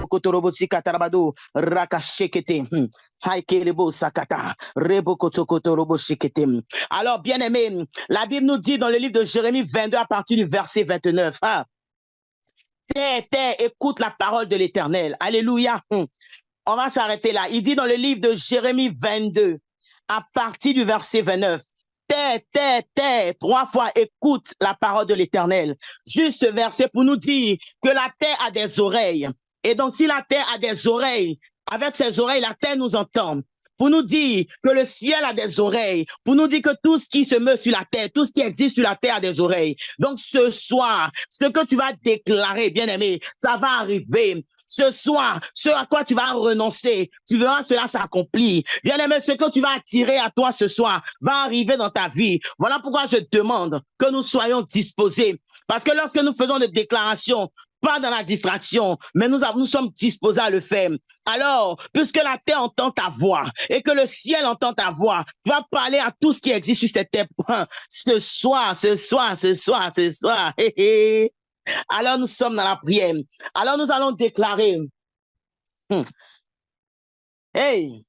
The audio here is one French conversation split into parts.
kotorobo sikatarabado rakashekete. Haikelebo sakata rebo kotokotorobo shekete. Alors bien aimé, la Bible nous dit dans le livre de Jérémie 22 à partir du verset 29. Écoute la parole de l'Éternel. Alléluia. On va s'arrêter là. Il dit dans le livre de Jérémie 22 à partir du verset 29. Trois fois écoute la parole de l'Éternel. Juste ce verset pour nous dire que la terre a des oreilles. Et donc, si la terre a des oreilles, avec ses oreilles, la terre nous entend. Pour nous dire que le ciel a des oreilles. Pour nous dire que tout ce qui se meut sur la terre, tout ce qui existe sur la terre a des oreilles. Donc, ce soir, ce que tu vas déclarer, bien-aimé, ça va arriver. Ce soir, ce à quoi tu vas renoncer, tu verras cela s'accomplir. Bien-aimé, ce que tu vas attirer à toi ce soir va arriver dans ta vie. Voilà pourquoi je demande que nous soyons disposés. Parce que lorsque nous faisons des déclarations, pas dans la distraction, mais nous sommes disposés à le faire. Alors, puisque la terre entend ta voix et que le ciel entend ta voix, tu vas parler à tout ce qui existe sur cette terre. Ce soir. Alors, nous sommes dans la prière. Alors, nous allons déclarer. Hey!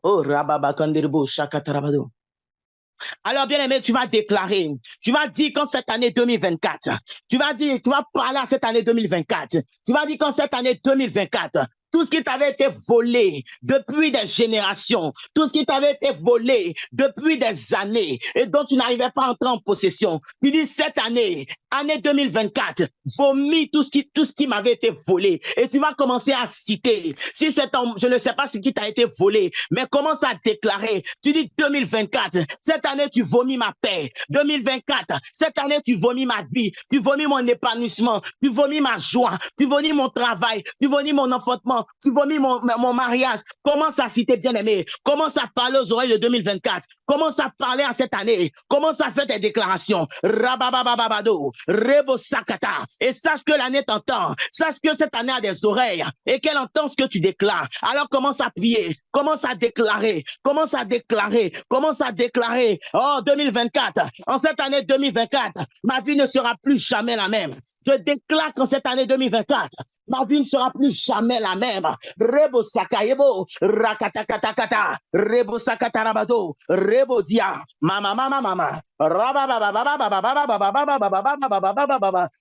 Oh, alors, bien aimé, tu vas déclarer, tu vas dire qu'en cette année 2024, tu vas parler à cette année 2024, tu vas dire qu'en cette année 2024, tout ce qui t'avait été volé depuis des générations, tout ce qui t'avait été volé depuis des années et dont tu n'arrivais pas à entrer en possession. Tu dis cette année 2024, vomis tout ce qui m'avait été volé. Et tu vas commencer à citer. Si c'est je ne sais pas ce qui t'a été volé, mais commence à déclarer. Tu dis 2024, cette année tu vomis ma paix. 2024, cette année tu vomis ma vie, tu vomis mon épanouissement, tu vomis ma joie, tu vomis mon travail, tu vomis mon enfantement. Tu vomis mon mariage. Commence à citer, bien-aimé. Commence à parler aux oreilles de 2024. Commence à parler à cette année. Commence à faire des déclarations. Rababababado, Rebo Sakata. Et sache que l'année t'entend. Sache que cette année a des oreilles et qu'elle entend ce que tu déclares. Alors commence à prier. Commence à déclarer. Commence à déclarer. Commence à déclarer. Oh, 2024. En cette année 2024, ma vie ne sera plus jamais la même. Je déclare qu'en cette année 2024, ma vie ne sera plus jamais la même. Rebo sakayebo rakatakatakata rebo sakatarabado rebo dia mama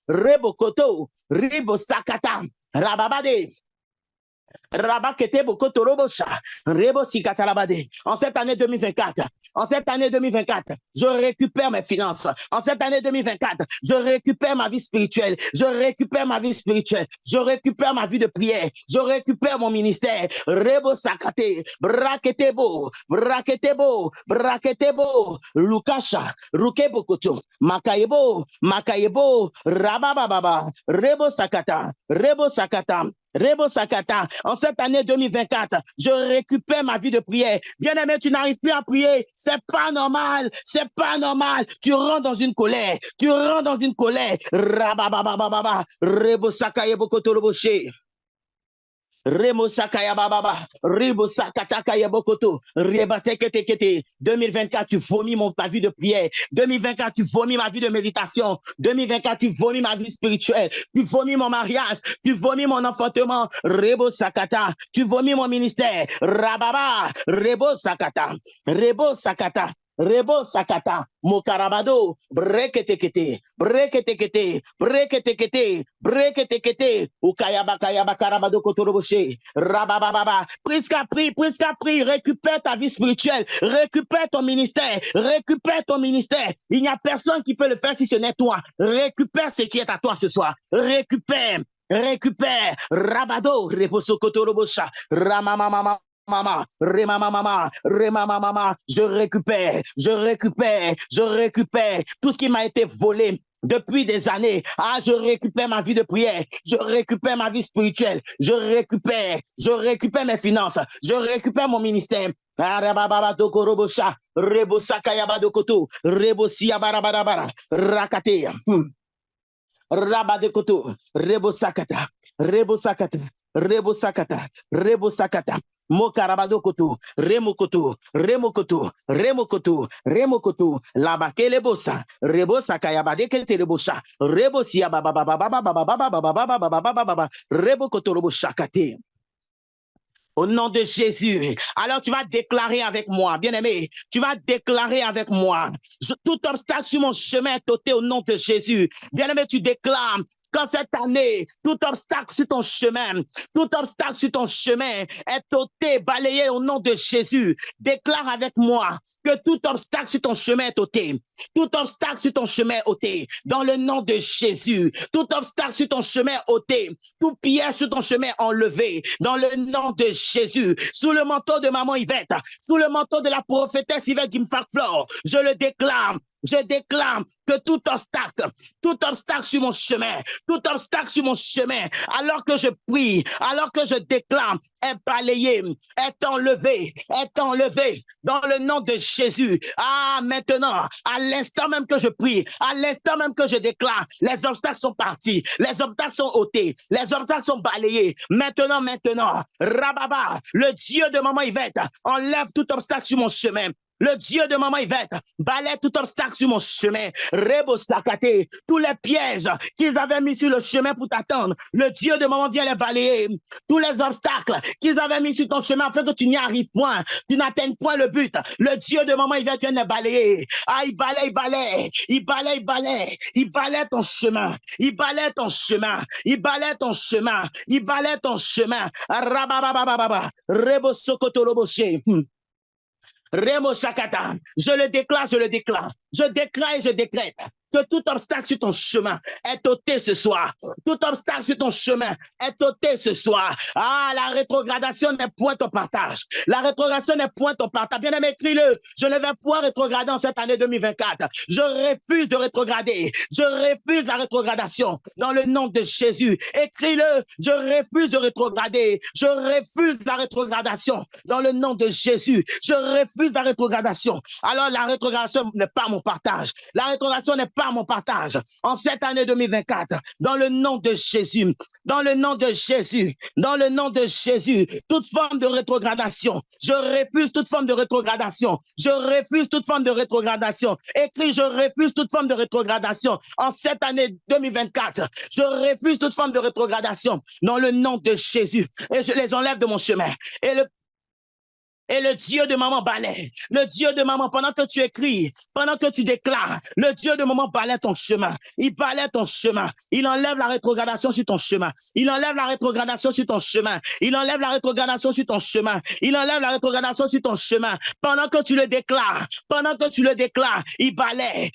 rebo koto rebo sakata rababade Rabakete Bokotorobosa, Rebo Sikatalabade. En cette année 2024, je récupère mes finances. En cette année 2024, je récupère ma vie spirituelle. Je récupère ma vie de prière. Je récupère mon ministère. Rebo Sakate, Braketebo, Lukasha, Rukebokoto, Makayebo, Rabababa, Rebo Sakata. En cette année 2024, je récupère ma vie de prière. Bien-aimé, tu n'arrives plus à prier. C'est pas normal. Tu rentres dans une colère. Rababababa. Rebo Sakaye Bokotoroboche. Remo Sakaya Baba, Ribo Sakataka Bokoto, Rebatekete. 2024, tu vomis ta vie de prière. 2024, tu vomis ma vie de méditation. 2024, tu vomis ma vie spirituelle. Tu vomis mon mariage. Tu vomis mon enfantement. Rebo Sakata. Tu vomis mon ministère. Rababa, Rebo Sakata. Rebo Sakata, Mokarabado, breketekete, Ukayaba Kotoroboshe, Rabababa, Priska prie, récupère ta vie spirituelle, récupère ton ministère. Il n'y a personne qui peut le faire si ce n'est toi. Récupère ce qui est à toi ce soir. Récupère, Rabado, Reposo Kotorobosha, Ramamama. Remama, je récupère tout ce qui m'a été volé depuis des années. Je récupère ma vie de prière, je récupère ma vie spirituelle, je récupère mes finances, je récupère mon ministère. Rakate. Rabadekoto, Rebo Sakata. Mokarabado koto, remokoto, remokoto, remokoto, remokoto, labakele bosa, rebosa kayabade kelte rebosa, rebosia baba baba baba baba baba baba baba baba baba baba, rebokoto robosha kate. Au nom de Jésus. Alors tu vas déclarer avec moi, bien-aimé, tu vas déclarer avec moi. Tout obstacle sur mon chemin est ôté au nom de Jésus. Bien-aimé, tu déclares quand cette année, tout obstacle sur ton chemin est ôté, balayé au nom de Jésus. Déclare avec moi que tout obstacle sur ton chemin est ôté. Tout obstacle sur ton chemin est ôté. Dans le nom de Jésus. Tout obstacle sur ton chemin est ôté. Tout piège sur ton chemin est enlevé. Dans le nom de Jésus. Sous le manteau de maman Yvette, sous le manteau de la prophétesse Yvette Gimfak-Flore, je le déclare. Je déclare que tout obstacle sur mon chemin, alors que je prie, alors que je déclare, est balayé, est enlevé, dans le nom de Jésus. Ah, maintenant, à l'instant même que je prie, à l'instant même que je déclare, les obstacles sont partis, les obstacles sont ôtés, les obstacles sont balayés. Maintenant, Rababa, le Dieu de maman Yvette, enlève tout obstacle sur mon chemin. Le Dieu de maman Yvette balaie tout obstacle sur mon chemin. Rebosakate, tous les pièges qu'ils avaient mis sur le chemin pour t'attendre, le Dieu de maman vient les balayer. Tous les obstacles qu'ils avaient mis sur ton chemin afin que tu n'y arrives point, tu n'atteignes point le but. Le Dieu de maman Yvette vient les balayer. Ah, il balaye ton chemin. Il balaye ton chemin. Rabababababa, Rebosokoto Roboshe. Remo Shakata, je le déclare, je déclare et je décrète que tout obstacle sur ton chemin est ôté ce soir. Tout obstacle sur ton chemin est ôté ce soir. Ah, la rétrogradation n'est point ton partage. La rétrogradation n'est point ton partage. Bien aimé, écris-le. Je ne vais point rétrograder en cette année 2024. Je refuse de rétrograder. Je refuse la rétrogradation dans le nom de Jésus. Écris-le. Je refuse de rétrograder. Je refuse la rétrogradation dans le nom de Jésus. Je refuse la rétrogradation. Alors, la rétrogradation n'est pas mon partage. La rétrogradation n'est pas mon partage en cette année 2024, dans le nom de Jésus, toute forme de rétrogradation, je refuse toute forme de rétrogradation, écris, je refuse toute forme de rétrogradation en cette année 2024, je refuse toute forme de rétrogradation dans le nom de Jésus, et je les enlève de mon chemin, et le Dieu de maman balaie, le Dieu de maman, pendant que tu écris, pendant que tu déclares, le Dieu de maman balaie ton chemin. Il balaie ton chemin. Il enlève la rétrogradation sur ton chemin. Il enlève la rétrogradation sur ton chemin. Il enlève la rétrogradation sur ton chemin. Il enlève la rétrogradation sur ton chemin. Pendant que tu le déclares, il balaie,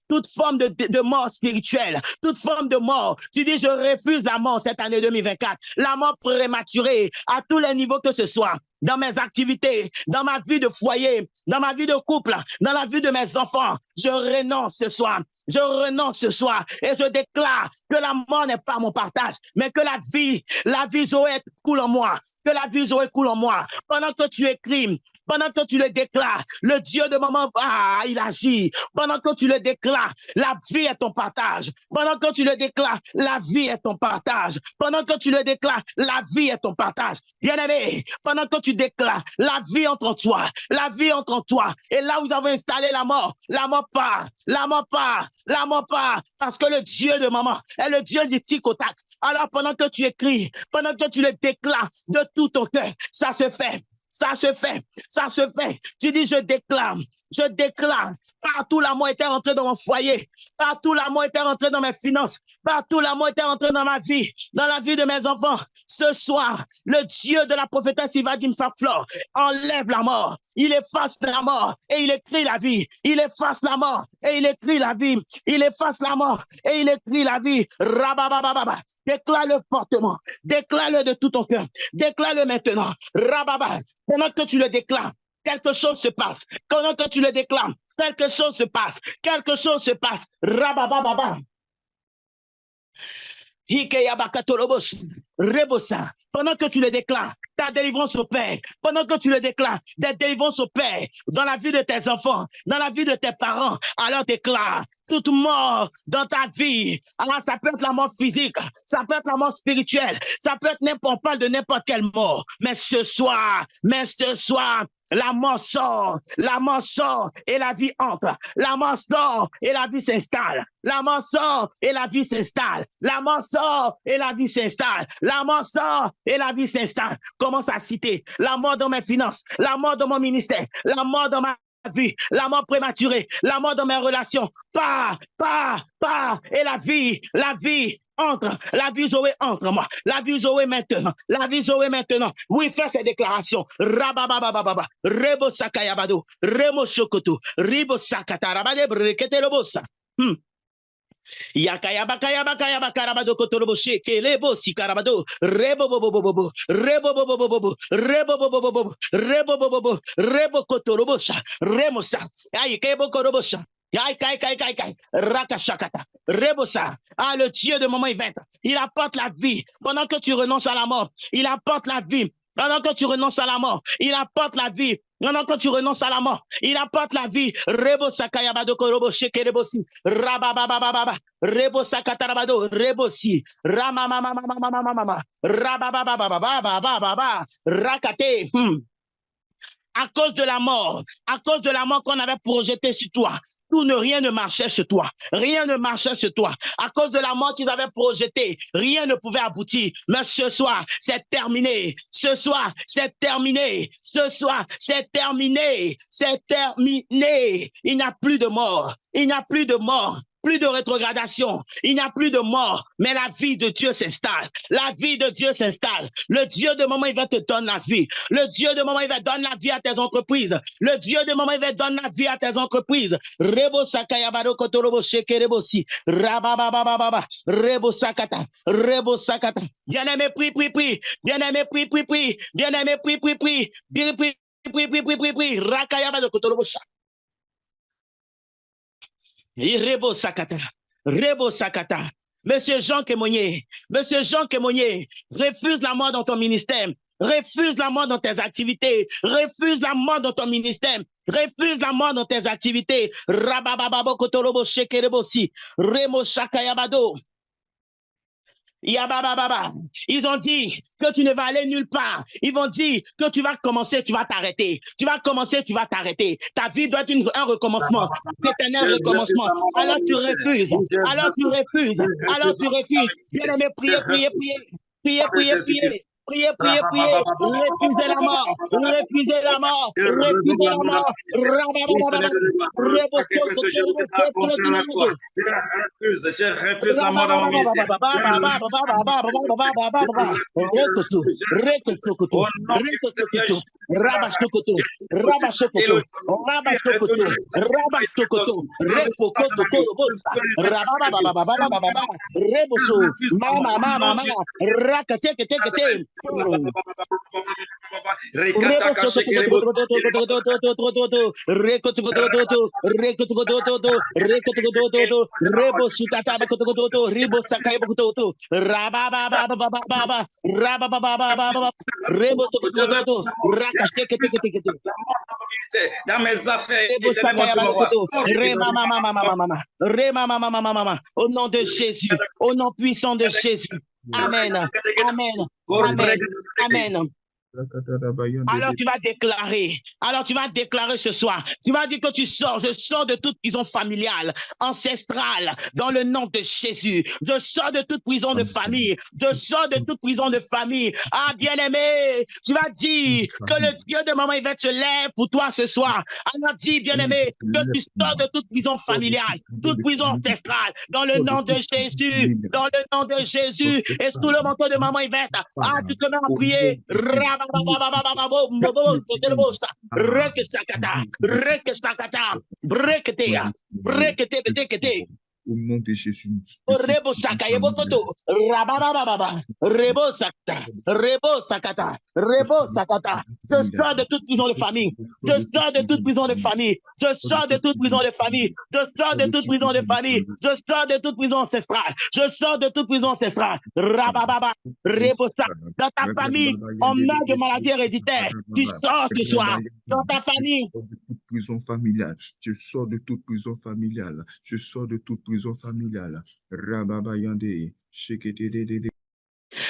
toute forme de mort spirituelle, toute forme de mort. Tu dis, je refuse la mort cette année 2024, la mort prématurée à tous les niveaux que ce soit, dans mes activités, dans ma vie de foyer, dans ma vie de couple, dans la vie de mes enfants. Je renonce ce soir et je déclare que la mort n'est pas mon partage, mais que la vie Zoé coule en moi, pendant que tu écris. Pendant que tu le déclares, le Dieu de maman, il agit. Pendant que tu le déclares, la vie est ton partage. Pendant que tu le déclares, la vie est ton partage. Pendant que tu le déclares, la vie est ton partage. Bien-aimé, pendant que tu déclares, la vie entre en toi. Et là où nous avons installé la mort part. Parce que le Dieu de maman est le Dieu du tic au tac. Alors pendant que tu écris, pendant que tu le déclares de tout ton cœur, ça se fait. Tu dis, je déclare. Partout l'amour était rentré dans mon foyer. Partout l'amour était rentré dans mes finances. Partout l'amour était rentré dans ma vie, dans la vie de mes enfants. Ce soir, le Dieu de la prophétesse Yvette Gimfak-Flore enlève la mort. Il efface la mort et il écrit la vie. Il efface la mort et il écrit la vie. Rababababa. Déclare-le fortement. Déclare-le de tout ton cœur. Déclare-le maintenant. Rababa. Pendant que tu le déclares, quelque chose se passe. Pendant que tu le déclares, quelque chose se passe. Rababababa. Rebosa. Pendant que tu le déclares, ta délivrance opère. Pendant que tu le déclares, ta délivrance opère dans la vie de tes enfants, dans la vie de tes parents. Alors déclare toute mort dans ta vie. Alors ça peut être la mort physique, ça peut être la mort spirituelle, ça peut être n'importe, on parle de n'importe quelle mort. Mais ce soir, la mort sort et la vie entre. La mort sort et la vie s'installe. La mort sort et la vie s'installe. La mort sort et la vie s'installe. La mort sort et la vie s'installe. Commence à citer la mort dans mes finances, la mort dans mon ministère, la mort dans ma vie, la mort prématurée, la mort dans mes relations. Et la vie entre, la vie Zoé entre moi, la vie Zoé maintenant, la vie Zoé maintenant. Oui, fais ces déclarations. Rabababababa, Rebo Sakayabado, Remo Shokoto, Ribo Sakata, Rabade, Brekete Robosa. Yakayabakayabakayabakayabado kotorobo sheke lebo sikarabado rebo bobobobo rebo bobobobo rebo bobobobo rebo bobobo rebo kotorobosha remosa ay kebo korobosha. Kai, rakashakata, rebosa. Ah, le Dieu de moment Yvette, il apporte la vie. Pendant que tu renonces à la mort, il apporte la vie. Pendant que tu renonces à la mort, il apporte la vie. Pendant que tu renonces à la mort, il apporte la vie. Rebosa kayabado korobo shekerebosi. Rabababababa. Rebosa katarabado. Rebosi. Ramamamamamamamamama. Rababababababababa. Rakate. À cause de la mort qu'on avait projetée sur toi, rien ne marchait sur toi. Rien ne marchait sur toi. À cause de la mort qu'ils avaient projetée, rien ne pouvait aboutir. Mais ce soir, c'est terminé. Ce soir, c'est terminé. Ce soir, c'est terminé. C'est terminé. Il n'y a plus de mort. Il n'y a plus de mort. Plus de rétrogradation, il n'y a plus de mort, mais la vie de Dieu s'installe. La vie de Dieu s'installe. Le Dieu de moment, il va te donner la vie. Le Dieu de moment, il va donner la vie à tes entreprises. Le Dieu de moment, il va donner la vie à tes entreprises. Rebo sakayabado kotorobo shekerebosi. Rabababababa. Rebo sakata. Rebo sakata. Bien-aimé, prie. Bien-aimé, prie. Bien-aimé, prie. Prie. Rakayabado kotorobo shak. Rebo Sakata. Monsieur Jean Kémonier, refuse la mort dans ton ministère, refuse la mort dans tes activités, refuse la mort dans ton ministère, refuse la mort dans tes activités. Rabababo Kotorobo Shekerebosi, Remo Shakayabado. Yabababa. Ils ont dit que tu ne vas aller nulle part. Ils vont dire que tu vas commencer, tu vas t'arrêter. Tu vas commencer, tu vas t'arrêter. Ta vie doit être un recommencement. C'est un recommencement. Alors tu refuses. Bien-aimé, priez. Priez. Refusez la mort. Refusez la mort. Je refuse la mort dans mon ministère. Dans mes affaires, au nom de Jésus, au nom puissant de Jésus. Amen. Alors tu vas déclarer ce soir. Tu vas dire que je sors de toute prison familiale, ancestrale, dans le nom de Jésus. Je sors de toute prison de famille. Ah, bien-aimé, tu vas dire que le Dieu de maman Yvette se lève pour toi ce soir. Alors dis, bien-aimé, que tu sors de toute prison familiale, toute prison ancestrale, dans le nom de Jésus, et sous le manteau de maman Yvette. Ah, tu te mets à prier. au nom de Jésus. Rebo Sakayebo Koto, Rabababa, Rebo Sakata, Rebo Sakata, Rebo Sakata. Je sors de toute prison de famille. Je sors de toute prison de famille. Je sors de toute prison de famille. Je sors de toute prison de famille. Je sors de toute prison ancestrale. Je sors de toute prison ancestrale. Rabababa, Rebo Sakata. Dans ta famille, on meurt de maladie héréditaire. Tu sors ce soir. Dans ta famille. Prison familiale. Je sors de toute prison familiale. Je sors de toute prison familiale. Rababayande, shekete.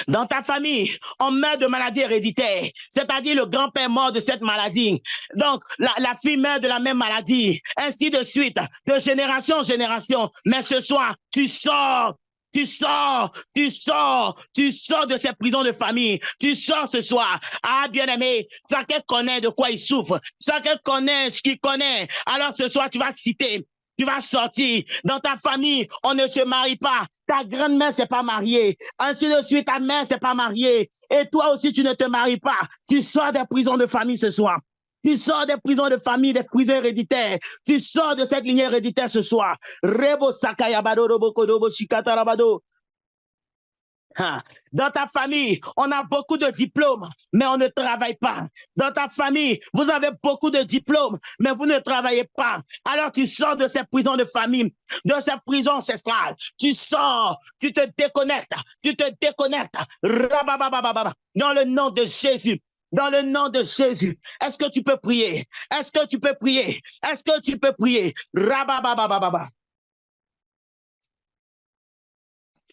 Dans ta famille, on meurt de maladie héréditaire, c'est-à-dire le grand-père mort de cette maladie. Donc, la fille meurt de la même maladie, ainsi de suite, de génération en génération. Mais ce soir, tu sors de ces prisons de famille. Tu sors ce soir. Ah, bien-aimé, chacun connaît de quoi il souffre. Chacun connaît ce qu'il connaît. Alors ce soir, tu vas citer. Tu vas sortir. Dans ta famille, on ne se marie pas. Ta grand-mère s'est pas mariée. Ainsi de suite, ta mère s'est pas mariée. Et toi aussi, tu ne te maries pas. Tu sors des prisons de famille ce soir. Tu sors des prisons de famille, des prisons héréditaires. Tu sors de cette lignée héréditaire ce soir. Rebo Sakayabado, Robo Kodobo, Shikatarabado. Dans ta famille, on a beaucoup de diplômes, mais on ne travaille pas. Dans ta famille, vous avez beaucoup de diplômes, mais vous ne travaillez pas. Alors tu sors de ces prisons de famille, de ces prisons ancestrales. Tu sors, tu te déconnectes, Rabababababa. Dans le nom de Jésus. Dans le nom de Jésus, est-ce que tu peux prier? Est-ce que tu peux prier? Est-ce que tu peux prier? Rabababababa.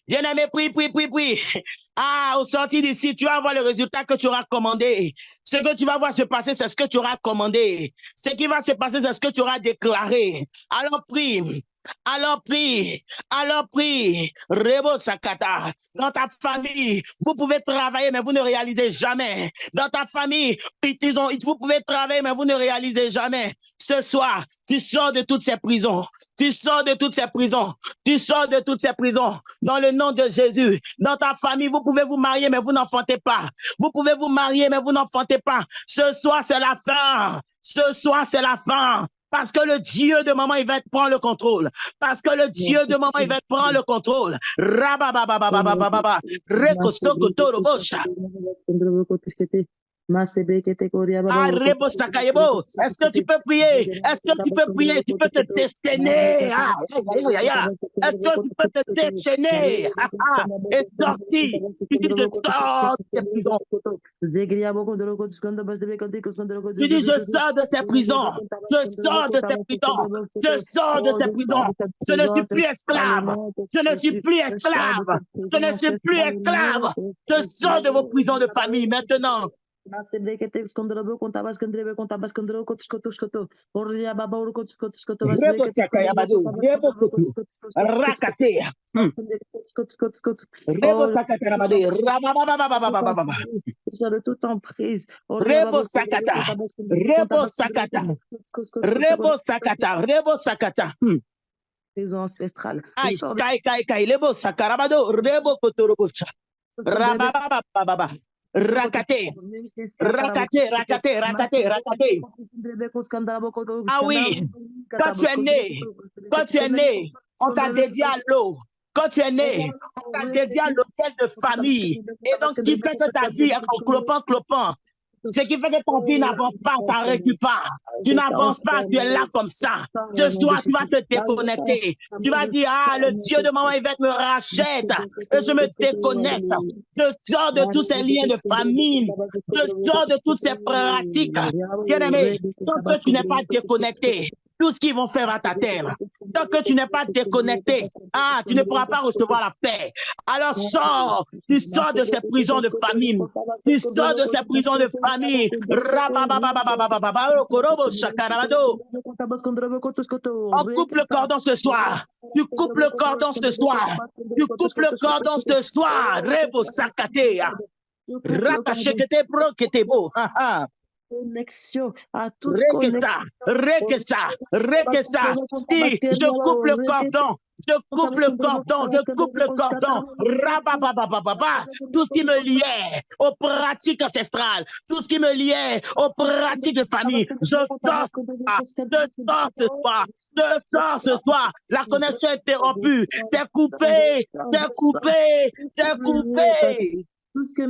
Bien-aimé, prie. Ah, au sortir d'ici, tu vas voir le résultat que tu auras commandé. Ce que tu vas voir se passer, c'est ce que tu auras commandé. Ce qui va se passer, c'est ce que tu auras déclaré. Alors prie. Rebo Sakata. Dans ta famille, vous pouvez travailler, mais vous ne réalisez jamais. Dans ta famille, vous pouvez travailler, mais vous ne réalisez jamais. Ce soir, tu sors de toutes ces prisons. Dans le nom de Jésus. Dans ta famille, vous pouvez vous marier, mais vous n'enfantez pas. Ce soir, c'est la fin. Parce que le Dieu de maman, il va prendre le contrôle. Rababababababa. Rekosokotorobocha. Est-ce que tu peux prier? Tu peux te déchaîner. Est-ce que tu peux te déchaîner? Et sortir. Tu dis, je sors de ces prisons. Tu dis, je sors de ces prisons. Je sors de ces prisons. Je ne suis plus esclave. Je sors de vos prisons de famille maintenant. Toute emprise. Rebo Sakata. Prison ancestrale. Rakate. Ah oui, quand tu es né, on t'a dédié à l'eau. Quand tu es né, on t'a dédié à l'hôtel de famille. Et donc, ce qui fait que ta vie est en clopant. Ce qui fait que ton vie n'avance pas, t'arrêtes pas. Tu n'avances pas, tu es là comme ça. Ce soir, tu vas te déconnecter. Tu vas dire, le Dieu de maman Yvette me rachète. Et je me déconnecte. Je sors de tous ces liens de famille. Je sors de toutes ces pratiques. Bien-aimé, tant que tu n'es pas déconnecté, tout ce qu'ils vont faire à ta terre. Tant que tu n'es pas déconnecté, tu ne pourras pas recevoir la paix. Alors tu sors de ces prisons de famille. On coupe le cordon ce soir. Tu coupes le cordon ce soir. Rebo Sakatea. Rakashekete Broketebo. Connexion à toute Rekesa. Dis, je coupe le cordon Je coupe le cordon, je coupe le cordon. Rabababababa. Tout ce qui me liait aux pratiques ancestrales, tout ce qui me liait aux pratiques de famille, je sors ce soir, je sors ce soir. La connexion est interrompue, c'est coupé, c'est coupé, c'est coupé. Tout ce qui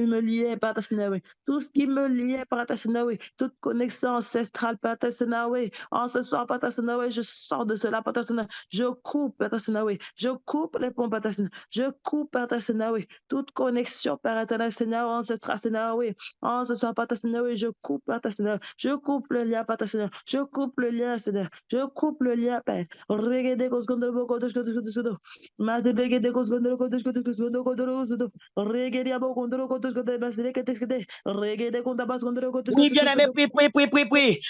me liait, Père Seigneur, tout ce qui me liait, Père Seigneur, toute connexion ancestrale, Père Seigneur, en ce soir, Père Seigneur, je sors de cela, Père Seigneur, je coupe, Père Seigneur, je coupe les ponts, Père Seigneur, je coupe, Père Seigneur, toute connexion, Père Seigneur, ancestrale, Seigneur, en ce soir, Père Seigneur, je coupe, Père Seigneur, je coupe le lien, Père Seigneur, je coupe le lien, Seigneur, je coupe le lien, Père. Regardez cause contre le beaucoup de ce que tu mas regardez cause contre le côté de ce que tu Oui, bien-aimé, prie.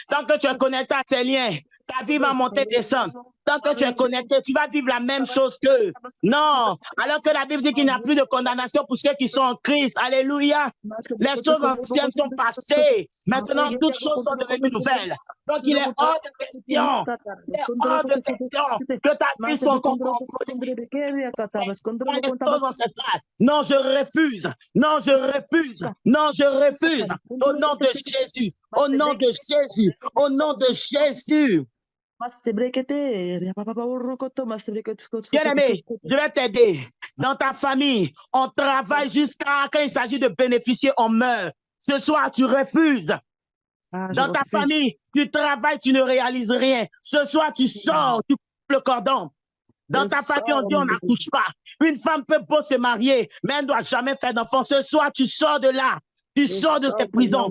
Tant que tu es connecté à ces liens, ta vie va monter, descendre. Tant que tu es connecté, tu vas vivre la même chose qu'eux. Non, alors que la Bible dit qu'il n'y a plus de condamnation pour ceux qui sont en Christ. Alléluia. Les choses anciennes sont passées. Maintenant, toutes choses sont devenues nouvelles. Donc, il est hors de question. Il est hors de question que ta vie soit contrôlée. Non, je refuse. Non, je refuse. Non, je refuse. Au nom de Jésus. Au nom de Jésus. Au nom de Jésus. Bien-aimé, je vais t'aider. Dans ta famille, on travaille jusqu'à quand il s'agit de bénéficier, on meurt. Ce soir, tu refuses. Dans ta famille, tu travailles, tu ne réalises rien. Ce soir, tu sors, tu coupes le cordon. Dans ta famille, on dit on n'accouche pas. Une femme peut pas se marier, mais elle ne doit jamais faire d'enfant. Ce soir, tu sors de là. Tu sors de cette prison.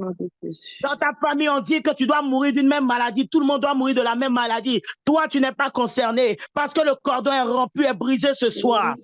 Dans ta famille, on dit que tu dois mourir d'une même maladie. Tout le monde doit mourir de la même maladie. Toi, tu n'es pas concerné parce que le cordon est rompu et brisé ce soir.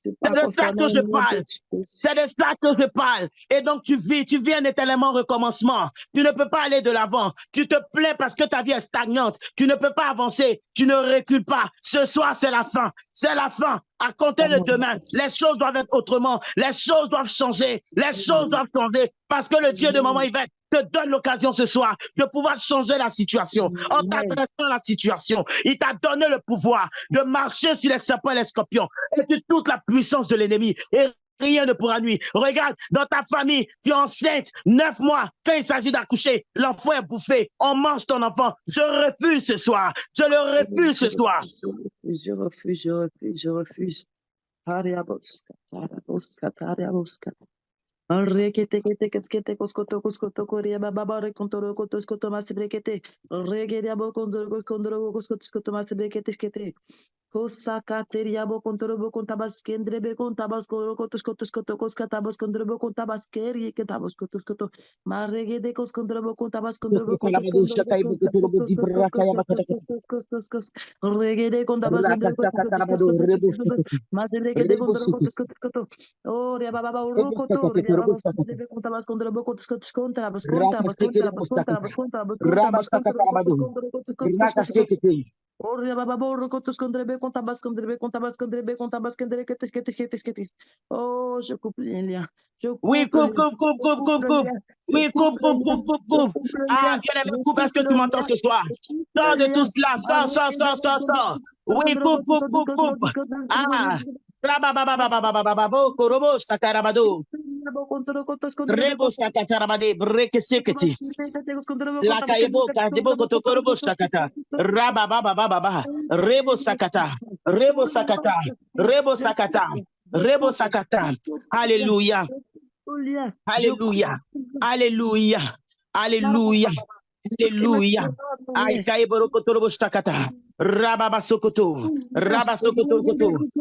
C'est de ça que je parle. C'est de ça que je parle. Et donc, tu vis un éternellement recommencement. Tu ne peux pas aller de l'avant. Tu te plains parce que ta vie est stagnante. Tu ne peux pas avancer. Tu ne recules pas. Ce soir, c'est la fin. C'est la fin. À compter de demain, les choses doivent être autrement. Les choses doivent changer. Les choses doivent changer. Parce que le Dieu de maman Yvette te donne l'occasion ce soir de pouvoir changer la situation. En t'adressant à la situation, il t'a donné le pouvoir de marcher sur les serpents et les scorpions et sur toute la puissance de l'ennemi. Et rien ne pourra nuire. Regarde, dans ta famille, tu es enceinte, 9 mois. Quand il s'agit d'accoucher, l'enfant est bouffé. On mange ton enfant. Je refuse ce soir. Je le refuse ce soir. Je refuse. Rekete koskoto koria baba rekontoro koskoto masibrekete regeria bo kondoro koskoto masibrekete skete kosakateria bo kontabas kendre be kontabas koskoto koskatabas kondoro bo kontabas keri ketabas koskoto marregede koskondoro bo kontabas kondoro regede kontabas masibrekete kondoro koskoto oh ria baba rokoto Contabas contra oh, je coupe les liens. Oui, coupe. Oui, coupe. Ah, bien-aimé, coupe, est-ce que tu m'entends ce soir? Sors de tout cela, sors. Oui, coupe. Ah, Korobo Sakarabado. Rebo Sakatarabade, Brekeseketi. La Kayebo, Kadebo Kotokorobo Sakata. Rabababa. Rebo Sakata. Alléluia. Ay kaiboro kotorobo sakata. Rabasokoto.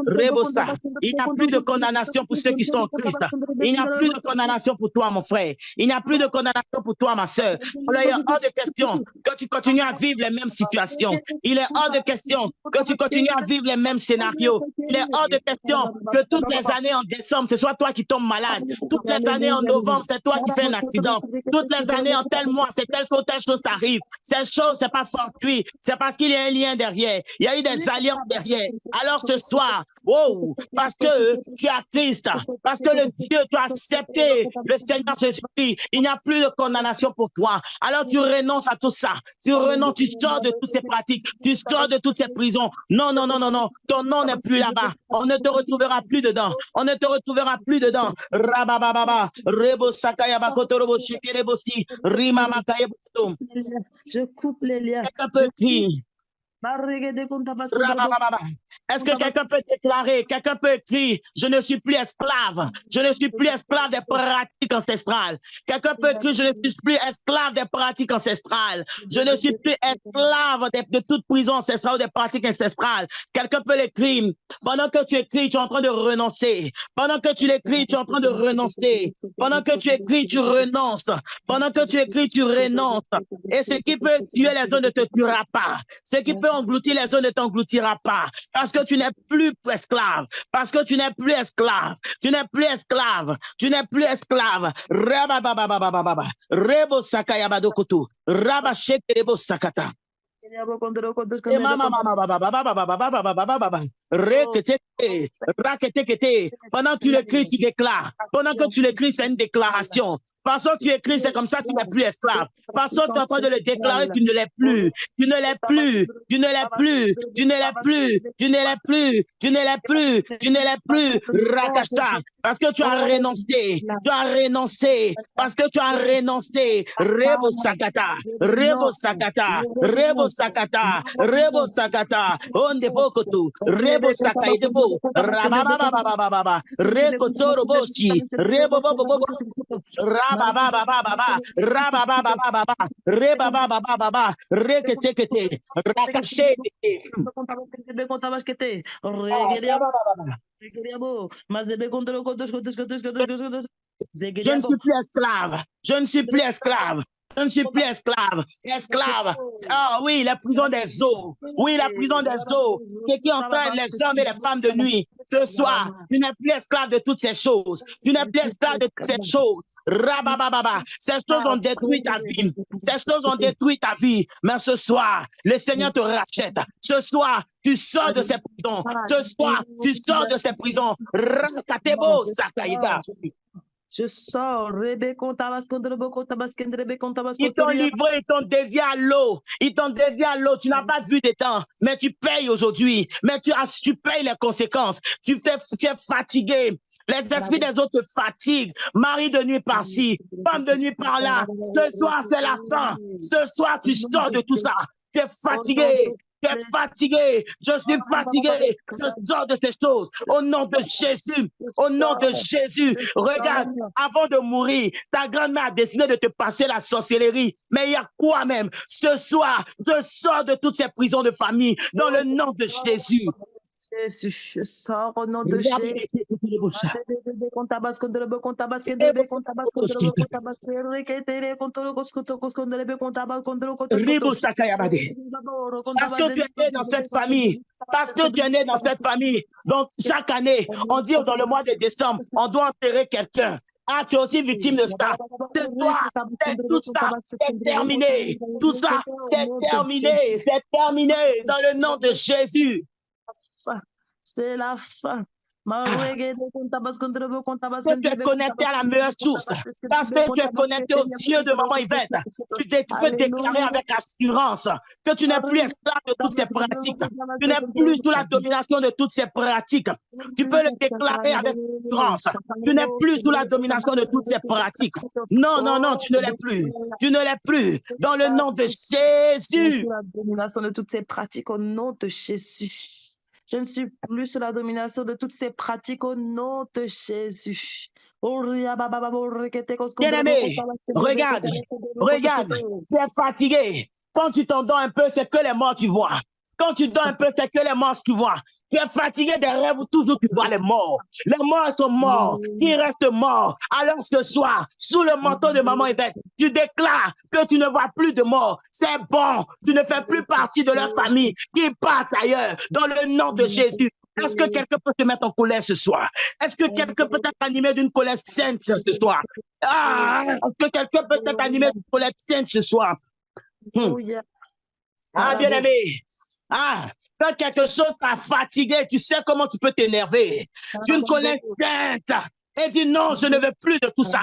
Rebosa. Il n'y a plus de condamnation pour ceux qui sont en Christ. Il n'y a plus de condamnation pour toi, mon frère. Il n'y a plus de condamnation pour toi, ma soeur. Il est hors de question que tu continues à vivre les mêmes situations. Il est hors de question que tu continues à vivre les mêmes scénarios. Il est hors de question que toutes les années en décembre, ce soit toi qui tombes malade. Toutes les années en novembre, c'est toi qui fais un accident. Toutes les années en tel mois, c'est telle chose choses t'arrivent, ces choses, c'est pas fortuit, c'est parce qu'il y a un lien derrière. Il y a eu des alliances derrière. Alors ce soir, wow, parce que tu as Christ, parce que le Dieu, tu as accepté le Seigneur Jésus-Christ, il n'y a plus de condamnation pour toi. Alors tu renonces à tout ça. Tu renonces, tu sors de toutes ces pratiques, tu sors de toutes ces prisons. Non, non, non, non, non. Ton nom n'est plus là-bas. On ne te retrouvera plus dedans. On ne te retrouvera plus dedans. Rabababa, Rebo Sakayaba Kotorobo Shekerebosi, Rima Makayabotum. Je coupe les liens. Quelqu'un peut crier. Est-ce que quelqu'un peut déclarer, quelqu'un peut écrire, je ne suis plus esclave, je ne suis plus esclave des pratiques ancestrales. Quelqu'un peut écrire, je ne suis plus esclave des pratiques ancestrales. Je ne suis plus esclave de toute prison ancestrale ou des pratiques ancestrales. Quelqu'un peut l'écrire. Pendant que tu écris, tu es en train de renoncer. Pendant que tu l'écris, tu es en train de renoncer. Pendant que tu écris, tu renonces. Pendant que tu écris, tu renonces. Et ce qui peut tuer les autres ne te tuera pas. Ce qui peut engloutir les autres ne t'engloutira pas. Parce que tu n'es plus esclave. Parce que tu n'es plus esclave. Tu n'es plus esclave. Tu n'es plus esclave. Rababababababa. Rebo sakayabadokutu. Rabashekerebo sakata. Pendant que tu l'écris, tu déclares. Pendant que tu l'écris, c'est une déclaration. Parce que tu écris, c'est comme ça, tu n'es plus esclave. Parce que tu es en train de le déclarer, tu ne l'es plus. Tu ne l'es plus. Tu ne l'es plus. Tu ne l'es plus. Tu ne l'es plus. Tu ne l'es plus. Tu ne l'es plus. Rakasha. Parce que tu as renoncé. Tu as renoncé. Parce que tu as renoncé. Rebo sakata. Rebo sakata. Rebo sakata. Rebo sakata. Onde bokotu. Rebo sakaidebo. Rababababababa. Rekotoro boshi. Rebo bobo. Rabababababa. Rabababababa. Rebababababa. Reketekete. Rakashete. Je ne suis plus esclave. Je ne suis plus esclave. Je ne suis plus esclave. Esclave. Ah oui, la prison des eaux. Oui, la prison des eaux. Ce qui entraîne les hommes et les femmes de nuit. Ce soir, tu n'es plus esclave de toutes ces choses. Tu n'es plus esclave de toutes ces choses. Rabababa. Ces choses ont détruit ta vie. Ces choses ont détruit ta vie. Mais ce soir, le Seigneur te rachète. Ce soir, tu sors de ces prisons. Ce soir, tu sors de ces prisons. Rakatebo Sakaïda. Je sors. Ils t'ont livré, ils t'ont dédié à l'eau. Ils t'ont dédié à l'eau. Tu n'as pas vu des temps, mais tu payes aujourd'hui. Mais tu payes les conséquences. Tu es fatigué. Les esprits des autres te fatiguent. Mari de nuit par-ci, femme de nuit par-là. Ce soir, c'est la fin. Ce soir, tu sors de tout ça. Tu es fatigué. Tu es fatigué, je suis fatigué, je sors de ces choses. Au nom de Jésus, au nom de Jésus. Regarde, avant de mourir, ta grand-mère a décidé de te passer la sorcellerie. Mais il y a quoi même? Ce soir, je sors de toutes ces prisons de famille dans le nom de Jésus. Je sors au nom de Jésus. Parce que tu es né dans cette famille. Parce que tu es né dans cette famille. Donc, chaque année, on dit dans le mois de décembre, on doit enterrer quelqu'un. Ah, tu es aussi victime de ça. C'est toi, tout ça, c'est terminé. Tout ça, c'est terminé. C'est terminé dans le nom de Jésus. C'est la fin. Parce que tu es connecté à la meilleure source. Parce que tu es connecté au Dieu de Maman Yvette. Tu peux déclarer avec assurance que tu n'es plus esclave de toutes ces pratiques. Tu n'es plus sous la domination de toutes ces pratiques. Tu peux le déclarer avec assurance. Tu n'es plus sous la domination de toutes ces pratiques. Non, non, non, tu ne l'es plus. Tu ne l'es plus. Dans le nom de Jésus. La domination de toutes ces pratiques au nom de Jésus. Je ne suis plus sous la domination de toutes ces pratiques au nom de Jésus. Bien-aimé, regarde, tu es fatigué. Quand tu t'endors un peu, c'est que les morts tu vois. Quand tu dors un peu, c'est que les morts tu vois. Tu es fatigué des rêves où toujours tu vois les morts. Les morts sont morts, ils restent morts. Alors ce soir, sous le manteau de Maman Yvette, tu déclares que tu ne vois plus de morts. C'est bon, tu ne fais plus partie de leur famille qui partent ailleurs dans le nom de Jésus. Est-ce que quelqu'un peut te mettre en colère ce soir? Est-ce que quelqu'un peut être animé d'une colère sainte ce soir? Ah, est-ce que quelqu'un peut être animé d'une colère sainte ce soir? Alléluia. Ah, bien-aimé. Ah, quand quelque chose t'a fatigué, tu sais comment tu peux t'énerver. D'une colère sainte. Et dis non, je ne veux plus de tout ça.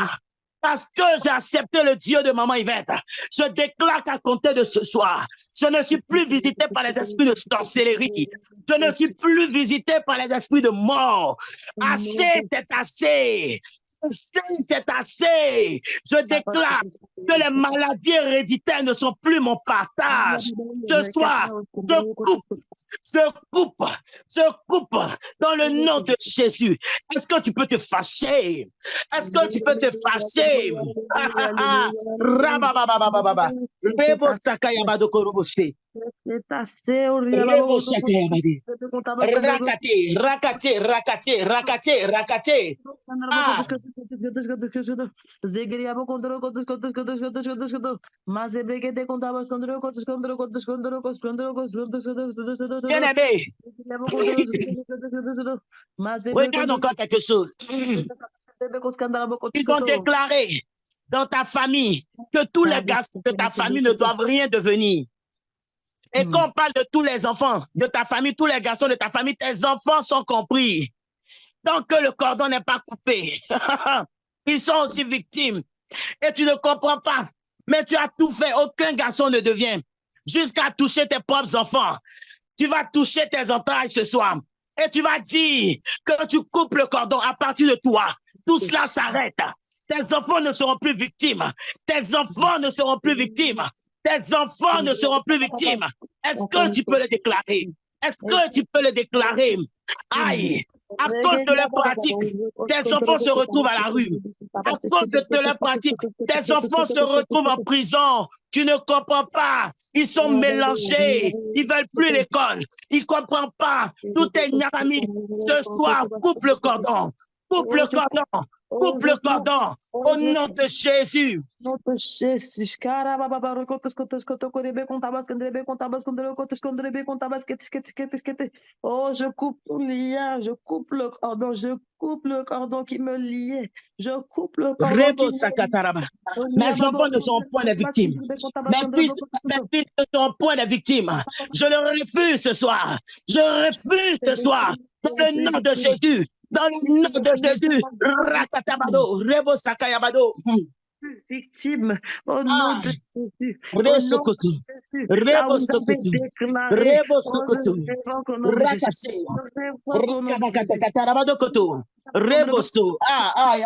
Parce que j'ai accepté le Dieu de Maman Yvette. Je déclare qu'à compter de ce soir, je ne suis plus visité par les esprits de sorcellerie. Je ne suis plus visité par les esprits de mort. Assez, c'est assez. C'est assez. Je déclare que les maladies héréditaires ne sont plus mon partage. Ce soir, je coupe dans le nom de Jésus. Est-ce que tu peux te fâcher? Est-ce que tu peux te fâcher? Rababababababa. Rebo sakayabado koroboshi. Rebo sakayabadi. Rakate. Ah. Bien-aimé, regarde encore quelque chose. Ils ont déclaré dans ta famille que tous les garçons de ta famille ne doivent rien devenir. Et quand on parle de tous les enfants de ta famille, tous les garçons de ta famille, tes enfants sont compris. Tant que le cordon n'est pas coupé, ils sont aussi victimes. Et tu ne comprends pas. Mais tu as tout fait. Aucun garçon ne devient. Jusqu'à toucher tes propres enfants. Tu vas toucher tes entrailles ce soir. Et tu vas dire que tu coupes le cordon à partir de toi. Tout cela s'arrête. Tes enfants ne seront plus victimes. Tes enfants ne seront plus victimes. Tes enfants ne seront plus victimes. Est-ce que tu peux le déclarer? Est-ce que tu peux le déclarer? Aïe! À cause de leur pratique, tes enfants se retrouvent à la rue. À cause de leur pratique, tes enfants se retrouvent en prison. Tu ne comprends pas. Ils sont mélangés. Ils veulent plus l'école. Ils ne comprennent pas. Tout est nyarami. Ce soir, coupe le cordon. Coupe le cordon. Coupe le cordon. Au nom de Jésus. Oh, je coupe tout lien, je coupe le cordon, qui me liait, je coupe le cordon qui me... Mes enfants ne sont point des victimes. Mes fils ne sont point des victimes. Je le refuse ce soir. Je refuse ce soir. Dans le nom de Jésus. Dans le nom de Jésus. Rakatabado, Rebo Sakayabado. Victime, au nom de Jésus. Rebo Sokoto. Rebo Sokoto. Rakaché. Rakabakatarabado Koto. Reboso. Aïe.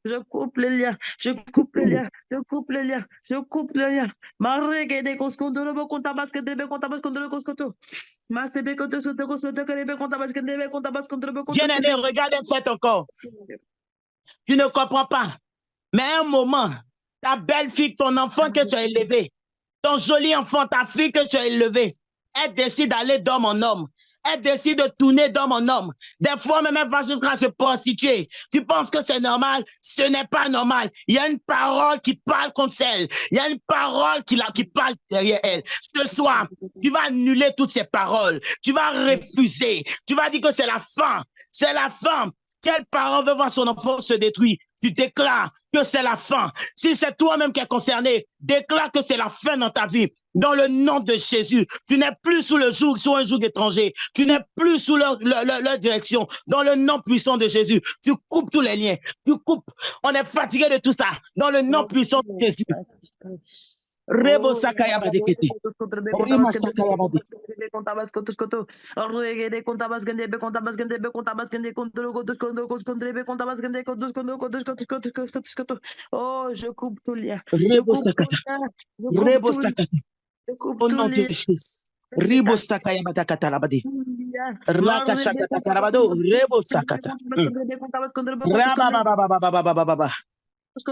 Je coupe les liens, je coupe les liens, je coupe les liens, je coupe les liens. Bien-aimé, regarde un fait encore. Tu ne comprends pas. Mais à un moment, ta belle-fille, ton enfant que tu as élevé, ton joli enfant, ta fille que tu as élevée, elle décide d'aller d'homme en homme. Elle décide de tourner d'homme en homme. Des fois, même elle va jusqu'à se prostituer. Tu penses que c'est normal? Ce n'est pas normal. Il y a une parole qui parle contre elle. Il y a une parole qui parle derrière elle. Ce soir, tu vas annuler toutes ces paroles. Tu vas refuser. Tu vas dire que c'est la fin. C'est la fin. Quel parent veut voir son enfant se détruire? Tu déclares que c'est la fin. Si c'est toi-même qui es concerné, déclare que c'est la fin dans ta vie. Dans le nom de Jésus, tu n'es plus sous un joug étranger. Tu n'es plus sous leur direction. Dans le nom puissant de Jésus, tu coupes tous les liens. Tu coupes. On est fatigué de tout ça. Dans le nom puissant de Jésus. Rebo Sakayabadi Kete. Rima Sakayabadi. Oh, je coupe tout lien. Rebo Sakata. Rebo Sakata. Au nom de Jésus. Rebo Sakayabada Katalabadi. Raka Sakata Karabado. Rebo Sakata. Rababababababababa. Ne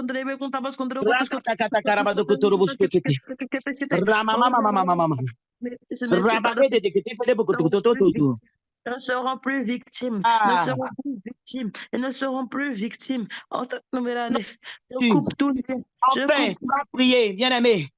seront plus victimes, ne seront plus victimes, et ne seront plus victimes en cette nouvelle année. Je coupe tout. Enfin, tu vas prier, bien-aimé.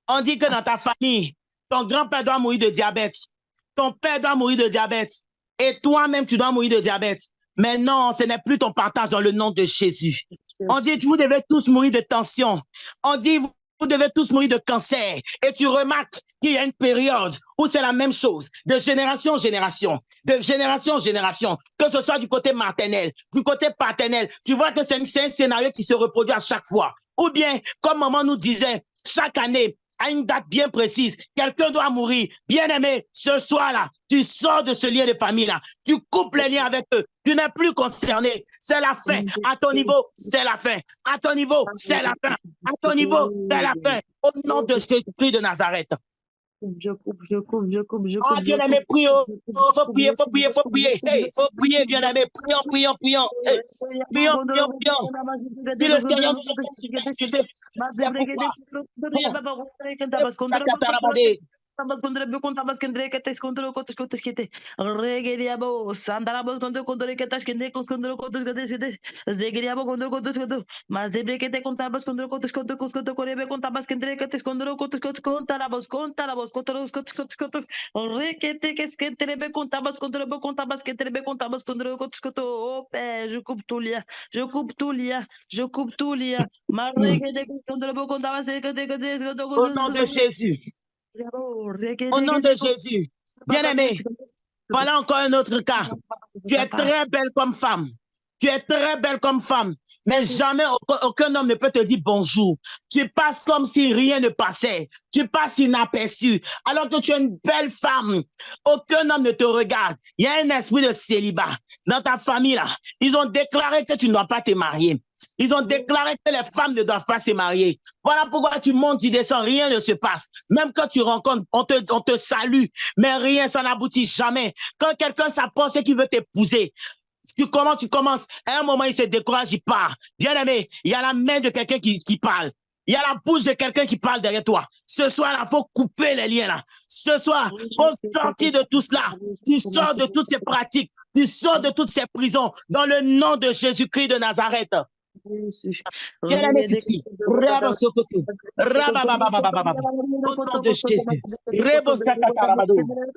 On dit que dans ta famille, ton grand-père doit mourir de diabète. Ton père doit mourir de diabète. Et toi-même, tu dois mourir de diabète. Mais non, ce n'est plus ton partage dans le nom de Jésus. On dit, vous devez tous mourir de tension. On dit, vous devez tous mourir de cancer. Et tu remarques qu'il y a une période où c'est la même chose, de génération en génération, de génération en génération, que ce soit du côté maternel, du côté paternel. Tu vois que c'est un scénario qui se reproduit à chaque fois. Ou bien, comme maman nous disait, chaque année, à une date bien précise, quelqu'un doit mourir. Bien-aimé, ce soir-là, tu sors de ce lien de famille-là. Tu coupes les liens avec eux. Tu n'es plus concerné. C'est la fin. À ton niveau, c'est la fin. À ton niveau, c'est la fin. À ton niveau, c'est la fin. Au nom de Jésus-Christ de Nazareth. Je coupe. Ah, bien-aimé, prie. Faut prier. Hey, faut prier, bien-aimé. Prions. Hey, prions. Si le Seigneur nous a fait, c'est pourquoi. Tabas contra becon tabas kendre que tes contra cotos cotos que te regeria bo sandara bos contra que tas kende contra cotos que te zegeria bo contra cotos que mas debre que te contabas contra cotos corebe contabas kendre que tes contra cotos contra la voz contra los cotos re que te que trebe contabas contra bo contabas que trebe contabas contra cotos oh pé je coupe tout lia mas re que te contra bo contabas que au nom de Jésus. Au nom de Jésus. Bien-aimé, voilà encore un autre cas. Tu es très belle comme femme. Tu es très belle comme femme, mais jamais aucun homme ne peut te dire bonjour. Tu passes comme si rien ne passait. Tu passes inaperçu. Alors que tu es une belle femme, aucun homme ne te regarde. Il y a un esprit de célibat dans ta famille là. Ils ont déclaré que tu ne dois pas te marier. Ils ont déclaré que les femmes ne doivent pas se marier. Voilà pourquoi tu montes, tu descends, rien ne se passe. Même quand tu rencontres, on te salue, mais rien, ça n'aboutit jamais. Quand quelqu'un s'approche et qui veut t'épouser, tu commences. À un moment, il se décourage, il part. Bien-aimé, il y a la main de quelqu'un qui parle. Il y a la bouche de quelqu'un qui parle derrière toi. Ce soir-là, il faut couper les liens là. Ce soir, il faut sortir de tout cela. Tu sors de toutes ces pratiques. Tu sors de toutes ces prisons dans le nom de Jésus-Christ de Nazareth. Quelle année tu cries? Rabo Sokoto. Rababababababa. Au nom de Jésus. Rebo Sakatarabado.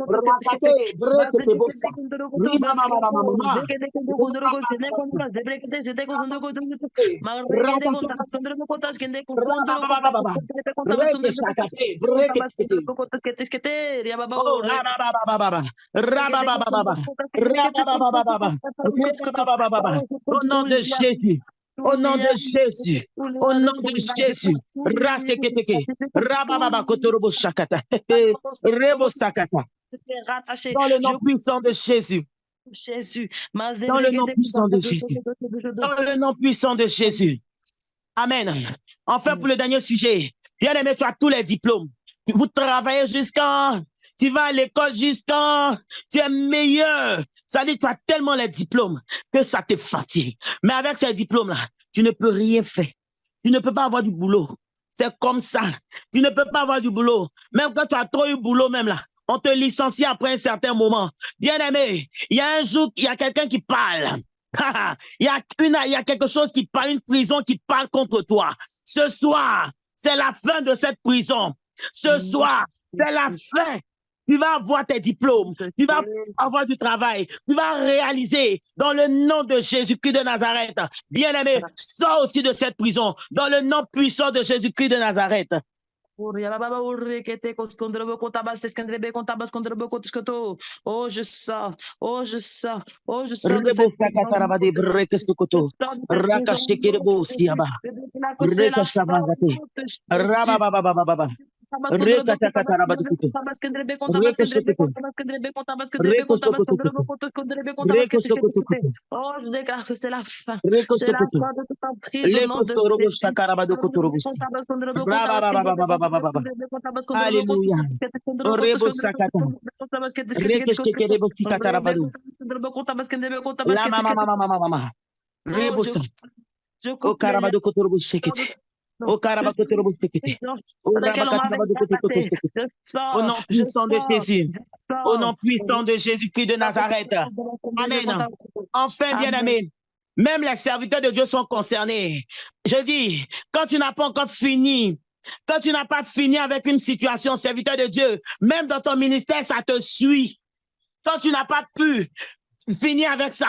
Rakate, Brekete Bossa. Rimamamamamama. Reke Sakate, Brekete. Oh, Rabababababa. Rabababababa. Rabababababa. Au nom de Jésus. Au nom de Jésus, au nom de Jésus, Raseketeke, Rabababa Kotorobo Shakata, Rebo Sakata, dans le nom puissant de Jésus. Dans le nom puissant de Jésus. Dans le nom puissant de Jésus. Amen. Enfin, pour le dernier sujet, bien aimé, tu as tous les diplômes. Vous travaillez jusqu'à, tu vas à l'école jusqu'à, tu es meilleur. Ça dit, tu as tellement les diplômes que ça te fatigue. Mais avec ces diplômes-là, tu ne peux rien faire. Tu ne peux pas avoir du boulot. C'est comme ça. Tu ne peux pas avoir du boulot. Même quand tu as trop eu boulot, même là, on te licencie après un certain moment. Bien aimé, il y a un jour, il y a quelqu'un qui parle. Il y a quelque chose qui parle, une prison qui parle contre toi. Ce soir, c'est la fin de cette prison. Ce soir, c'est la fin. Tu vas avoir tes diplômes, tu vas avoir du travail, tu vas réaliser dans le nom de Jésus-Christ de Nazareth. Bien-aimé, sors aussi de cette prison dans le nom puissant de Jésus-Christ de Nazareth. Oh, je sors. Oh, je déclare que c'est la fin. C'est la fin de toute emprise au nom puissant de Jésus. Au nom puissant de Jésus-Christ de Nazareth. Amen. Enfin, bien-aimés, même les serviteurs de Dieu sont concernés. Je dis, quand tu n'as pas encore fini, quand tu n'as pas fini avec une situation, serviteur de Dieu, même dans ton ministère, ça te suit. Quand tu n'as pas pu finir avec ça,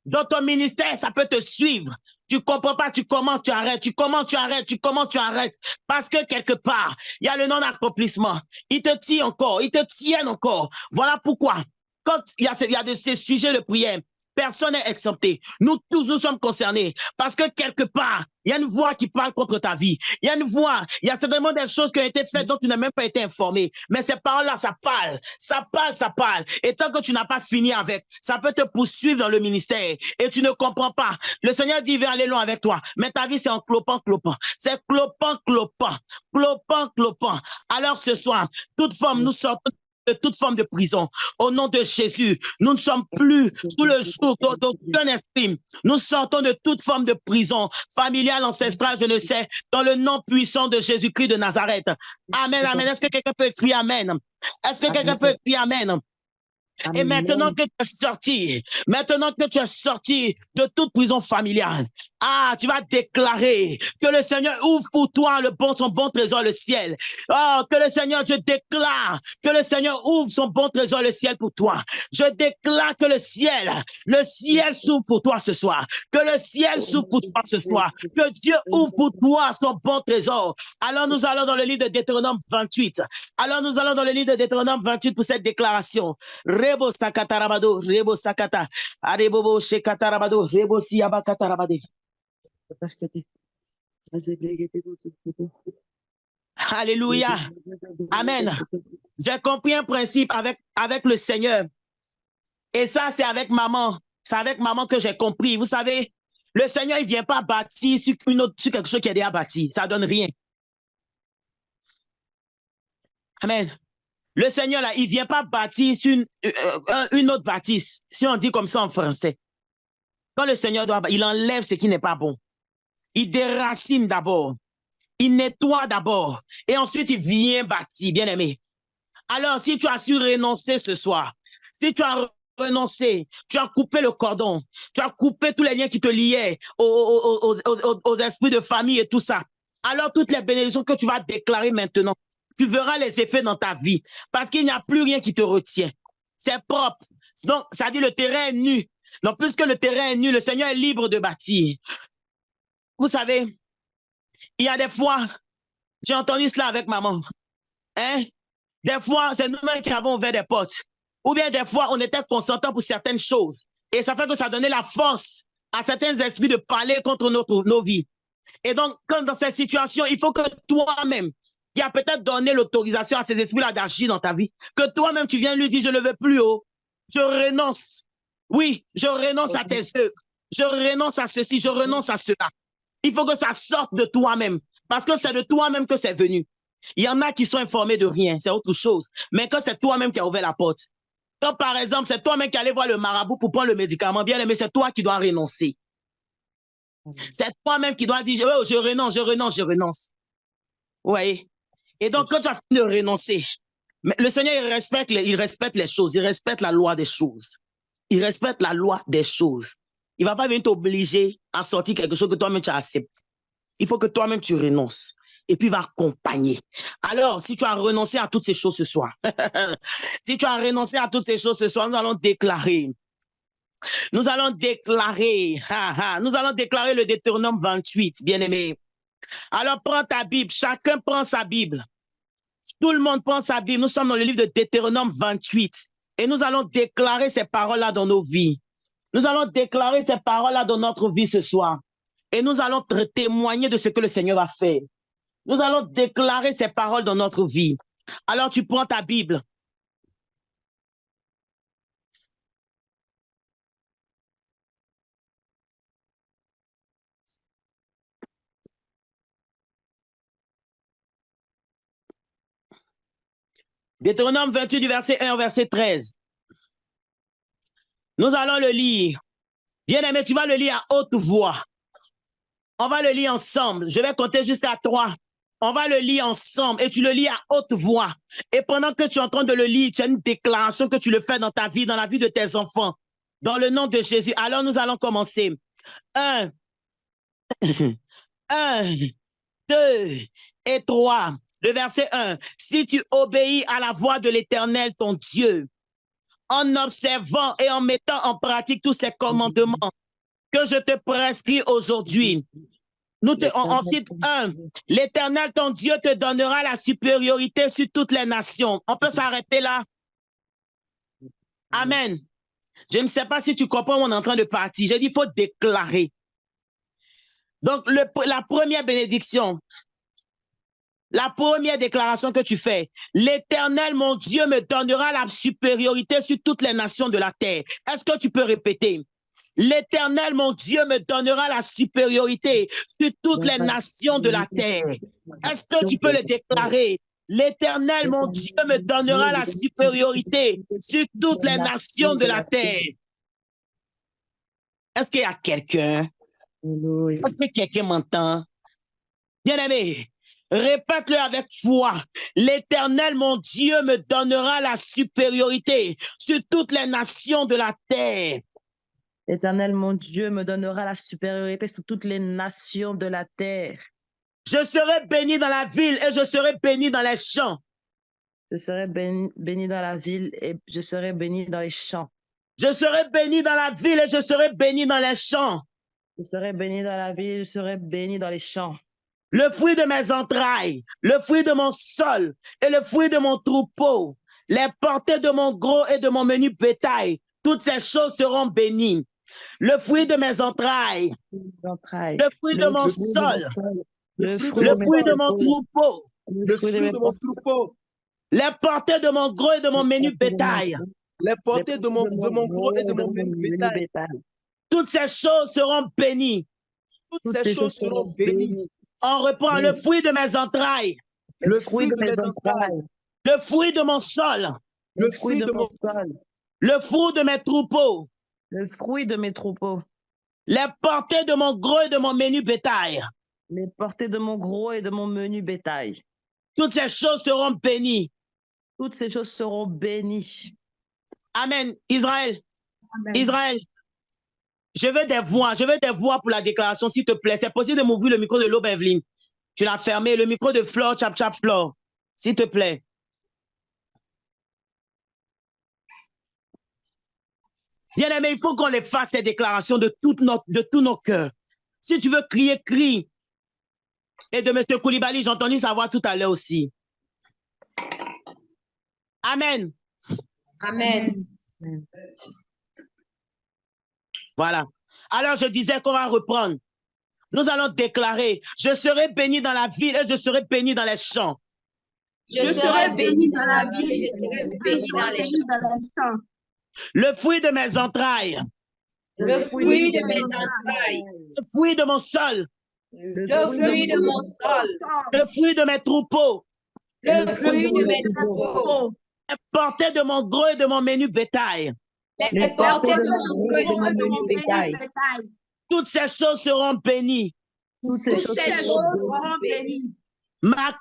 dans ton ministère, ça peut te suivre. Tu comprends pas, tu commences, tu arrêtes, tu commences, tu arrêtes, tu commences, tu arrêtes. Parce que quelque part, il y a le non-accomplissement. Ils te tirent encore, ils te tiennent encore. Voilà pourquoi, quand il y a de ces sujets de prière, personne n'est exempté. Nous tous, nous sommes concernés. Parce que quelque part, il y a une voix qui parle contre ta vie. Il y a une voix, il y a certainement des choses qui ont été faites dont tu n'as même pas été informé. Mais ces paroles-là, ça parle. Ça parle, ça parle. Et tant que tu n'as pas fini avec, ça peut te poursuivre dans le ministère. Et tu ne comprends pas. Le Seigneur dit, viens aller loin avec toi. Mais ta vie, c'est en clopant, clopant. C'est clopant, clopant. Clopant, clopant. Alors ce soir, toute forme, nous sortons de toute forme de prison. Au nom de Jésus, nous ne sommes plus sous le joug d'aucun esprit. Nous sortons de toute forme de prison familiale, ancestrale, je ne sais, dans le nom puissant de Jésus-Christ de Nazareth. Amen, amen. Est-ce que quelqu'un peut crier amen? Est-ce que quelqu'un peut crier amen? Et maintenant que tu es sorti, de toute prison familiale, tu vas déclarer que le Seigneur ouvre pour toi son bon trésor, le ciel. Oh, que le Seigneur, je déclare que le Seigneur ouvre son bon trésor, le ciel pour toi. Je déclare que le ciel s'ouvre pour toi ce soir. Que le ciel s'ouvre pour toi ce soir. Que Dieu ouvre pour toi son bon trésor. Alors nous allons dans le livre de Deutéronome 28. Pour cette déclaration. Rebo sakata rabado, rebo sakata, arebobo shekata rabado, rebo siyabakata rabade. Alléluia. Amen. J'ai compris un principe avec le Seigneur. Et ça, c'est avec maman. C'est avec maman que j'ai compris. Vous savez, le Seigneur, il ne vient pas bâtir sur quelque chose qui est déjà bâti. Ça ne donne rien. Amen. Le Seigneur, là, il ne vient pas bâtir sur une autre bâtisse, si on dit comme ça en français. Quand le Seigneur il enlève ce qui n'est pas bon. Il déracine d'abord. Il nettoie d'abord. Et ensuite, il vient bâtir, bien aimé. Alors, si tu as su renoncer ce soir, si tu as renoncé, tu as coupé le cordon, tu as coupé tous les liens qui te liaient aux esprits de famille et tout ça, alors toutes les bénédictions que tu vas déclarer maintenant, tu verras les effets dans ta vie parce qu'il n'y a plus rien qui te retient. C'est propre. Donc, ça dit le terrain est nu. Donc, puisque le terrain est nu, le Seigneur est libre de bâtir. Vous savez, il y a des fois, j'ai entendu cela avec maman. Hein? Des fois, c'est nous-mêmes qui avons ouvert des portes. Ou bien des fois, on était consentants pour certaines choses. Et ça fait que ça donnait la force à certains esprits de parler contre nos vies. Et donc, quand dans cette situation, il faut que toi-même, qui a peut-être donné l'autorisation à ces esprits-là d'agir dans ta vie, que toi-même, tu viens lui dire, je ne le veux plus, oh, je renonce. Oui, je renonce à tes œuvres. Je renonce à ceci, je renonce à cela. Il faut que ça sorte de toi-même, parce que c'est de toi-même que c'est venu. Il y en a qui sont informés de rien, c'est autre chose. Mais quand c'est toi-même qui as ouvert la porte, quand par exemple, c'est toi-même qui allais voir le marabout pour prendre le médicament, bien aimé, c'est toi qui dois renoncer. C'est toi-même qui dois dire, oh, je renonce, je renonce, je renonce. Vous voyez? Et donc, quand tu as fini de renoncer, le Seigneur, il respecte les choses, il respecte la loi des choses. Il respecte la loi des choses. Il ne va pas venir t'obliger à sortir quelque chose que toi-même tu as accepté. Il faut que toi-même tu renonces. Et puis, il va accompagner. Alors, si tu as renoncé à toutes ces choses ce soir, si tu as renoncé à toutes ces choses ce soir, nous allons déclarer le Deutéronome 28, bien-aimé. Alors, prends ta Bible, chacun prend sa Bible. Tout le monde prend sa Bible. Nous sommes dans le livre de Deutéronome 28 et nous allons déclarer ces paroles-là dans nos vies. Nous allons déclarer ces paroles-là dans notre vie ce soir et nous allons témoigner de ce que le Seigneur va faire. Nous allons déclarer ces paroles dans notre vie. Alors, tu prends ta Bible. Deutéronome 28 du verset 1 au verset 13. Nous allons le lire. Bien-aimé, tu vas le lire à haute voix. On va le lire ensemble. Je vais compter jusqu'à 3. On va le lire ensemble et tu le lis à haute voix. Et pendant que tu es en train de le lire, tu as une déclaration que tu le fais dans ta vie, dans la vie de tes enfants. Dans le nom de Jésus. Alors nous allons commencer. 1, 2 et 3. Le verset 1. Si tu obéis à la voix de l'Éternel, ton Dieu, en observant et en mettant en pratique tous ces commandements que je te prescris aujourd'hui. On cite 1. L'Éternel, ton Dieu, te donnera la supériorité sur toutes les nations. On peut s'arrêter là. Amen. Je ne sais pas si tu comprends où on est en train de partir. J'ai dit, il faut déclarer. Donc, la première bénédiction, la première déclaration que tu fais, l'Éternel, mon Dieu, me donnera la supériorité sur toutes les nations de la terre. Est-ce que tu peux répéter? L'Éternel, mon Dieu, me donnera la supériorité sur toutes les nations de la terre. Est-ce que tu peux le déclarer? L'Éternel, mon Dieu, me donnera la supériorité sur toutes les nations de la terre. Est-ce qu'il y a quelqu'un? Est-ce que quelqu'un m'entend? Bien-aimé, répète-le avec foi. L'Éternel, mon Dieu, me donnera la supériorité sur toutes les nations de la terre. L'Éternel, mon Dieu, me donnera la supériorité sur toutes les nations de la terre. Je serai béni dans la ville et je serai béni dans les champs. Je serai béni dans la ville et je serai béni dans les champs. Je serai béni dans la ville et je serai béni dans les champs. Je serai béni dans la ville, je serai béni dans les champs. Le fruit de mes entrailles, le fruit de mon sol et le fruit de mon troupeau, les portées de mon gros et de mon menu bétail, toutes ces choses seront bénies. Le fruit de mes entrailles, le fruit de mon sol, le fruit de mon troupeau, le fruit de mon troupeau, les portées de mon gros et de mon menu bétail, les portées de mon gros et de mon menu bétail. Toutes ces choses seront bénies. Toutes ces choses seront bénies. On reprend le fruit de mes entrailles, le fruit de mes entrailles, le fruit de mon sol, le fruit de mon sol, le fruit de mes troupeaux, le fruit de mes troupeaux, les portées de mon gros et de mon menu bétail, les portées de mon gros et de mon menu bétail. Toutes ces choses seront bénies. Toutes ces choses seront bénies. Amen. Israël. Amen. Israël. Je veux des voix pour la déclaration, s'il te plaît. C'est possible de m'ouvrir le micro de l'Aube, Evelyne. Tu l'as fermé. Le micro de Flore, Chap Flore. S'il te plaît. Bien-aimé, il faut qu'on les fasse, ces déclarations de tous nos cœurs. Si tu veux crier, crie. Et de M. Koulibaly, j'ai entendu sa voix tout à l'heure aussi. Amen. Amen. Voilà. Alors, je disais qu'on va reprendre. Nous allons déclarer, je serai béni dans la ville et je serai béni dans les champs. Je serai béni dans la ville et je serai béni dans les champs. Le fruit de mes entrailles. Le fruit de mes entrailles. Le fruit de mon sol. Le fruit de mon sol. Le fruit de mes troupeaux. Le fruit de mes troupeaux. Les portées de mon gros et de mon menu bétail. Les portées de mon gros et de mon menu bétail. Toutes ces choses seront bénies. Toutes ces choses seront bénies. Ma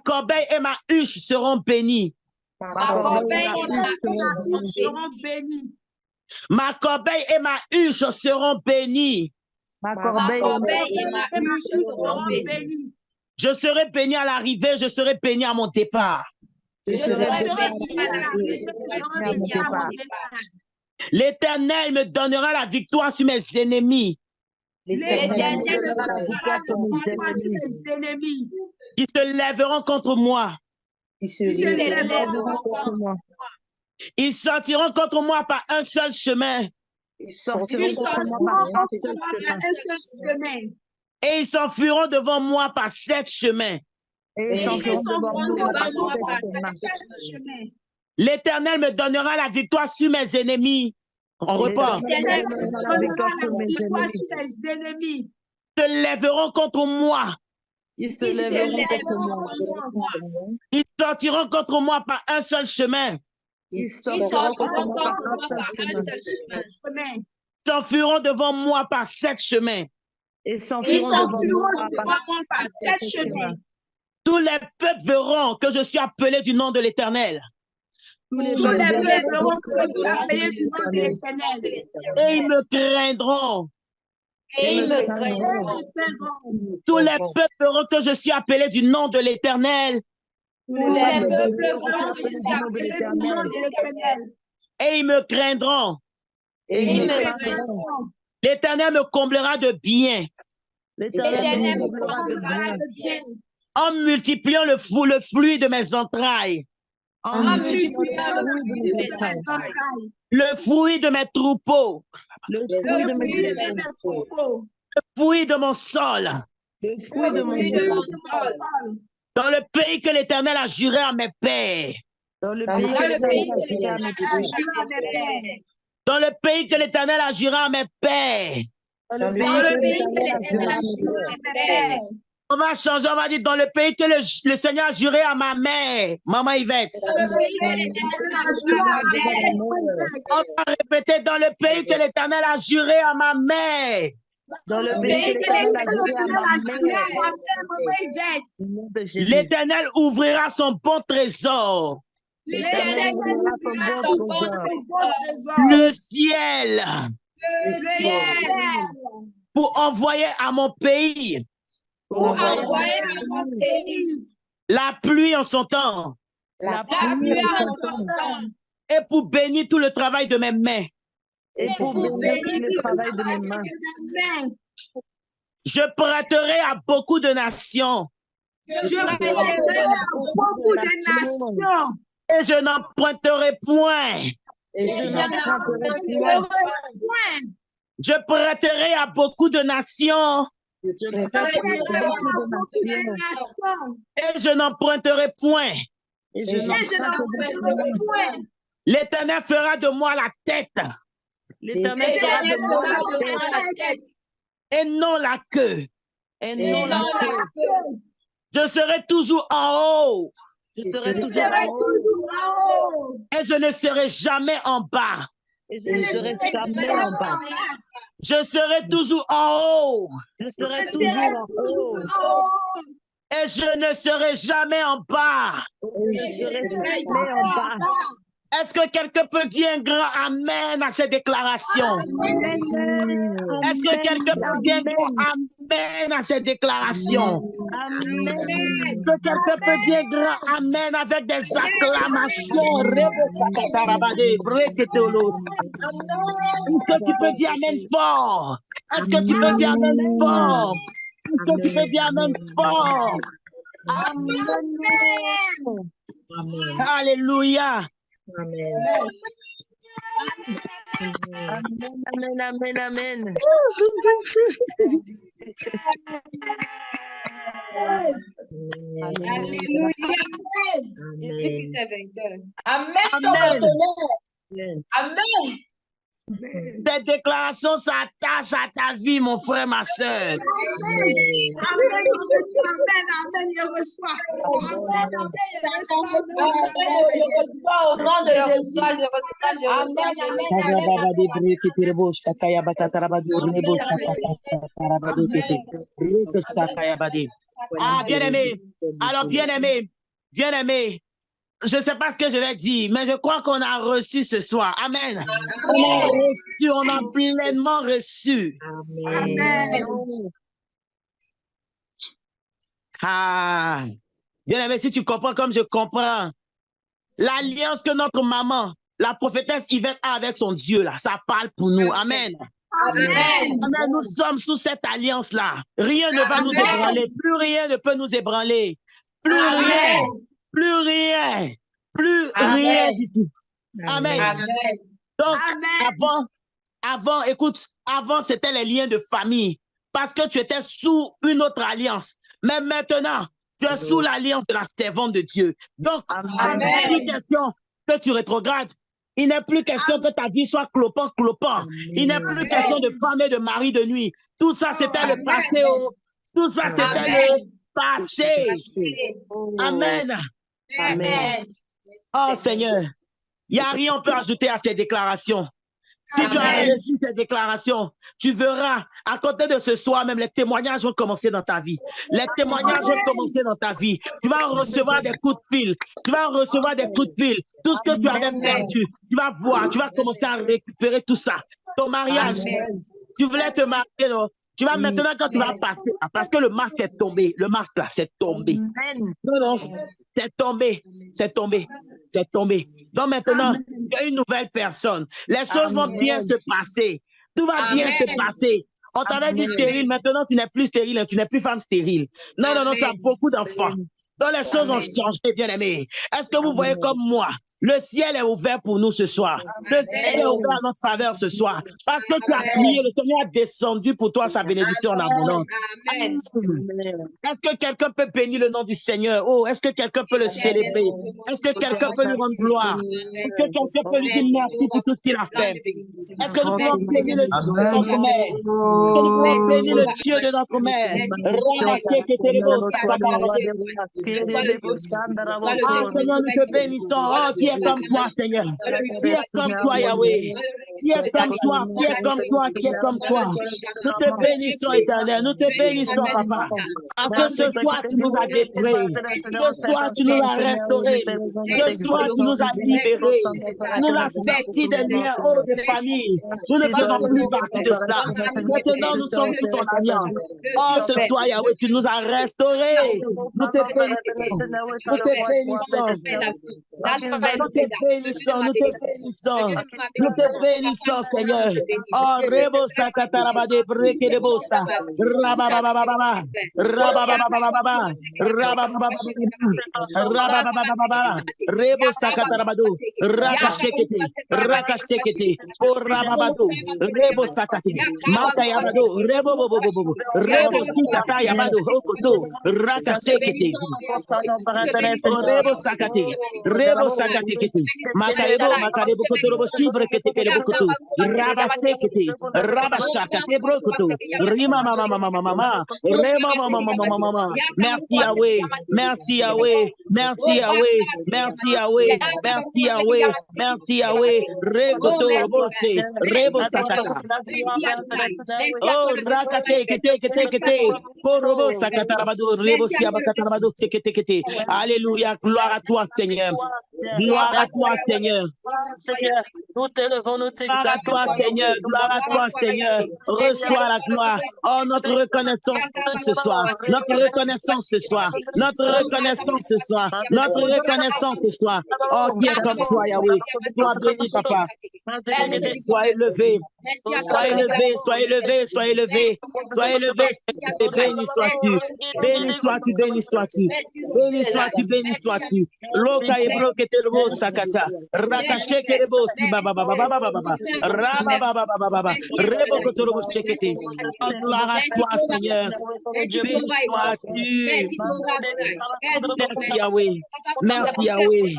corbeille et ma huche seront bénies. Ma corbeille et ma huche seront bénies. Ma corbeille et ma huche seront bénies. Ma Ma corbeille corbeille et ma huche seront bénies. Je serai béni à l'arrivée, je serai béni à mon départ. Je serai béni à l'arrivée, je serai béni à mon départ. L'Éternel me donnera la victoire sur mes ennemis. L'Éternel me donnera la victoire sur mes ennemis. Qui se lèveront contre moi. Ils se lèveront contre moi. Ils sortiront contre moi par un seul chemin. Ils sortiront contre moi par un seul chemin. Et ils s'enfuiront devant moi par 7 chemins. et Ils s'enfuiront s'enfuiront devant devant nous moi par par 7 chemins. L'Éternel me donnera la victoire sur mes ennemis. On reprend. L'Éternel me donnera la victoire sur mes ennemis. Ils se lèveront contre moi. Ils se Ils se lèveront lèveront contre moi. Ils sortiront contre moi par un seul chemin. Ils Ils sortiront sortiront contre moi contre moi par par un un seul seul chemin. chemin. Ils s'enfuiront devant moi par 7 chemins. Et Ils s'enfuiront s'enfuiront devant devant moi moi par 7 chemins. Tous les peuples verront que je suis appelé du nom de l'Éternel. Tous les peuples verront que je suis appelé du nom de l'Éternel. Et ils me craindront. Et ils me craindront. Tous les peuples verront que je suis appelé du nom de l'Éternel. Tous les peuples verront que je suis appelé du nom de l'Éternel. Et ils me craindront. Et Et ils me me craindront. L'Éternel me comblera de bien L'Éternel me comblera de bien. en multipliant le fruit de mes entrailles, En multipliant le fruit de mes entrailles. le fruit de mes troupeaux, le Le fruit de fruit de mes mes troupeaux. le fruit de mon sol, le fruit de Le mon fruit de sol, mon sol. dans le pays que l'Éternel a juré à mes pères, dans le Dans pays que le pays l'Éternel que a juré à mes l'Éternel a pères, juré à mes pères. dans le pays que l'Éternel a juré à mes pères. dans Dans le le pays pays que que l'Éternel a l'Éternel a juré à juré mes à pères. mes pères. On va changer, on va dire dans le pays que le Seigneur a juré à ma mère, Maman Yvette. Dans le pays que l'Éternel a juré à ma mère. On va répéter dans le pays que l'Éternel a juré à ma mère. Dans le Dans le pays que pays que l'Éternel a juré à l'Éternel ma a juré à mère, ma mère. au nom de Jésus. L'Éternel ouvrira son bon trésor, L'Éternel ouvrira son bon trésor, le ciel, Le ciel. pour envoyer à mon pays pour Pour envoyer envoyer à mon pays la pluie en son temps la la pluie pluie en en son son temps temps. et pour bénir tout le travail de mes mains. et pour Pour bénir bénir le tout travail le de mes travail mains. de mes mains. Je prêterai à beaucoup de nations Je prêterai à beaucoup de nations. et je n'emprunterai point. Et je Je n'emprunterai n'emprunterai point. point. Je prêterai à beaucoup de nations Je Je prêterai prêterai à à beaucoup beaucoup de de nations nations. et je n'emprunterai point. et je Et je n'emprunterai n'emprunterai point. point. L'Éternel fera de moi la tête L'Éternel fera L'Éternel de moi fera de la moi tête la tête. et non la queue. et Et non la non la queue. queue. Je serai toujours en haut Je serai Je toujours serai en haut toujours en haut. et je ne serai jamais en bas. et je ne Je serai serai jamais jamais en bas. Je serai toujours en haut Je Je serai serai toujours en haut toujours en haut. et je ne serai jamais en bas. et je Je serai serai jamais en bas. Est-ce que quelqu'un peut dire un grand amen à ces déclarations? Amen. Est-ce que quelqu'un peut dire un grand amen à ces déclarations? Amen. Est-ce que quelqu'un peut dire un grand amen avec des acclamations? Est-ce que tu peux dire amen fort? Est-ce que tu peux dire amen fort? Est-ce que tu peux dire amen fort? Alléluia. Amen, amen, amen. Alléluia. Amen. Amen. Amen. Cette déclaration s'attache à ta vie, mon frère, ma soeur. Amen, je reçois. Amen, je reçois. Amen, je reçois. Au nom de Jésus, je reçois. Ah, bien-aimé. Alors, bien-aimé, bien-aimé. Je ne sais pas ce que je vais dire, mais je crois qu'on a reçu ce soir. Amen. On a reçu, on a pleinement reçu. Amen. Ah, bien-aimé, si tu comprends comme je comprends, l'alliance que notre maman, la prophétesse Yvette a avec son Dieu, là, ça parle pour nous. Amen. Amen. Amen. Nous sommes sous cette alliance-là. Rien ne va nous ébranler. Plus rien ne peut nous ébranler. Plus rien. Plus rien. Plus rien du tout. Amen. Amen. Donc, Amen. avant, écoute, avant, c'était les liens de famille parce que tu étais sous une autre alliance. Mais maintenant, tu es sous l'alliance de la servante de Dieu. Donc, Amen. il n'est plus question que tu rétrogrades. Il n'est plus question que ta vie soit clopant. Il n'est plus question de femme et de mari de nuit. Tout ça, c'était le passé. Tout ça, c'était le passé. Amen. Amen. Oh Seigneur, il n'y a rien qu'on peut ajouter à ces déclarations. Si tu as reçu ces déclarations, tu verras, à côté de ce soir même, les témoignages vont commencer dans ta vie. Les témoignages vont commencer dans ta vie. Tu vas recevoir des coups de fil. Tu vas recevoir des coups de fil. Tout ce que tu avais perdu, tu vas voir, tu vas commencer à récupérer tout ça. Ton mariage, tu voulais te marier, non? Tu vas maintenant, quand tu vas passer, parce que le masque est tombé, le masque là, c'est tombé. Non, c'est tombé, c'est tombé. Donc maintenant, il y a une nouvelle personne. Les choses vont bien se passer. Tout va bien se passer. On t'avait dit stérile, maintenant tu n'es plus stérile, tu n'es plus femme stérile. Non, non, non, tu as beaucoup d'enfants. Donc les choses ont changé, bien aimé. Est-ce que vous voyez comme moi? Le ciel est ouvert pour nous ce soir. Le ciel est ouvert à notre faveur ce soir. Parce que tu as crié, le Seigneur a descendu pour toi sa bénédiction en abondance. Amen. Est-ce que quelqu'un peut bénir le nom du Seigneur? Oh, est-ce que quelqu'un peut le célébrer? Est-ce que quelqu'un peut lui rendre gloire? Est-ce que quelqu'un peut lui dire merci pour tout ce qu'il a fait? Est-ce que nous pouvons bénir le Dieu de notre mère? Est-ce que nous pouvons bénir le Dieu de notre mère? Ah, Seigneur, nous te bénissons. Oh, qui est comme toi, Seigneur? Qui est comme toi, Yahweh? Qui est comme toi? Qui est comme toi? Qui est comme toi? Nous te bénissons, Éternel. Nous te bénissons, Papa. Parce que ce soir, tu nous as délivrés. Ce soir, tu nous as restaurés. Ce soir, tu nous as libérés. Nous as sortis des liens hauts de famille. Nous ne faisons plus partie de cela. Maintenant, nous sommes sous ton alliance. Oh, ce soir, Yahweh, tu nous as restaurés. Nous te bénissons. Nous te bénissons. Nous te bénissons. Nous te bénissons. Nous te bénissons, Seigneur. Oh, Rebo Sakatarabade, Breke de Bosa. Rabababababa. Rabababababa. Rabababababa. Rebo Sakatarabado. Rakashekete. Rakashekete. Oh, Rababado. Rebo Sakate. Makayabado. Rebo Bobo. Rebo Sikata Yabado. Hokoto. Rakashekete. Rebo Sakate. Rebo Sakate Kete. Makayebo. Makarebo Kotorobo Shibre Kete Kerebokoto. Rabasekete. Rabashakate Brokoto. Rima Mama. Rema Mama. Merci Yahweh. Merci Yahweh. Merci Yahweh. Merci Yahweh. Merci Yahweh. Merci Yahweh. Rekoto Bote. Rebo Sakata. Oh, rakate, kete. Korobo Sakatarabado. Rebo Siabakatarabado. Kete. Alléluia. Gloire à toi, Seigneur. Gloire à toi, Seigneur. Nous t'élevons, nous Gloire à toi, Seigneur. Gloire à toi, Seigneur. Reçois la gloire. Oh, notre reconnaissance ce soir. Notre reconnaissance ce soir. Notre reconnaissance ce soir. Notre reconnaissance ce soir. Oh, qui est comme toi, Yahweh. Sois béni, Papa. Sois élevé. Sois élevé, sois élevé, sois élevé. Sois élevé. Béni sois-tu. Béni sois-tu, béni sois-tu. Béni sois-tu, béni sois-tu. Loka ebro ketelbo sakata. Rakashe kerebo si baba. Rabababababa. Rebo kotorobo shekete. Oh, gloire à toi, Seigneur. Béni sois-tu. Merci Yahweh. Merci Yahweh.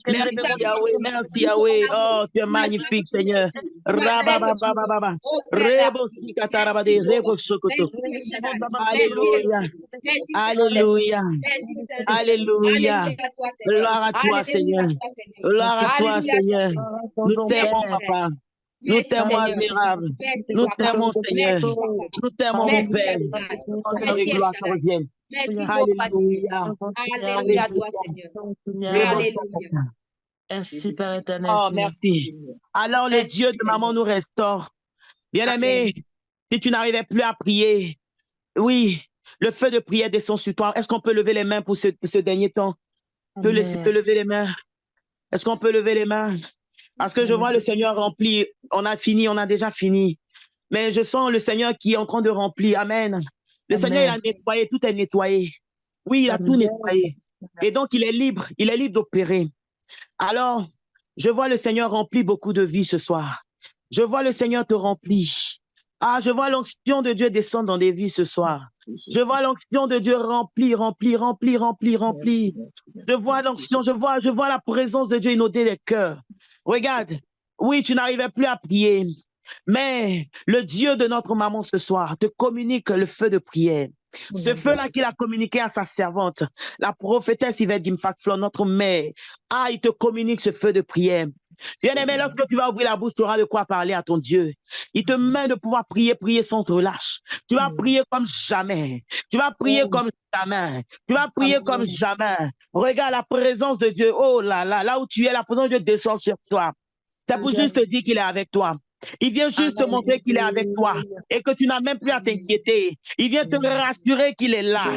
Merci Yahweh. Merci Yahweh. Oh, tu es magnifique, Seigneur. Rabababababa. Rebo sikatarabade. Rebo sokoto. Alléluia. Alléluia. Alléluia. Gloire à toi, Seigneur. Gloire à toi, Seigneur. Nous t'aimons, Papa. Nous t'aimons, admirable. Nous t'aimons, Seigneur. Nous t'aimons, mon Père. Honneur et gloire te reviennent. Alléluia. Alléluia à toi, Seigneur. Alléluia. Ainsi, Père éternel. Oh, merci. Alors, le Dieu de maman nous restaure. Bien-aimé, si tu n'arrivais plus à prier, oui, le feu de prière descend sur toi. Est-ce qu'on peut lever les mains pour ce dernier temps? Peut lever les mains. Est-ce qu'on peut lever les mains? Parce que je vois le Seigneur rempli. On a fini, on a déjà fini. Mais je sens le Seigneur qui est en train de remplir. Amen. Le Seigneur, il a nettoyé, tout est nettoyé. Oui, il a tout nettoyé. Et donc, il est libre d'opérer. Alors, je vois le Seigneur remplir beaucoup de vies ce soir. Je vois le Seigneur te remplir. Ah, je vois l'onction de Dieu descendre dans des vies ce soir. Je vois l'onction de Dieu remplir. Je vois l'onction, je vois la présence de Dieu inonder les cœurs. Regarde, oui, tu n'arrivais plus à prier, mais le Dieu de notre maman ce soir te communique le feu de prière. Ce feu-là qu'il a communiqué à sa servante, la prophétesse Yvette Gimfakflon, notre mère. Ah, il te communique ce feu de prière. Bien-aimé, lorsque tu vas ouvrir la bouche, tu auras de quoi parler à ton Dieu. Il te met de pouvoir prier sans te relâche. Tu vas prier comme jamais. Tu vas prier comme jamais. Tu vas prier comme jamais. Regarde la présence de Dieu. Oh là là, là où tu es, la présence de Dieu descend sur toi. C'est pour juste te dire qu'il est avec toi. Il vient juste te montrer qu'il est avec toi et que tu n'as même plus à t'inquiéter. Il vient te rassurer qu'il est là.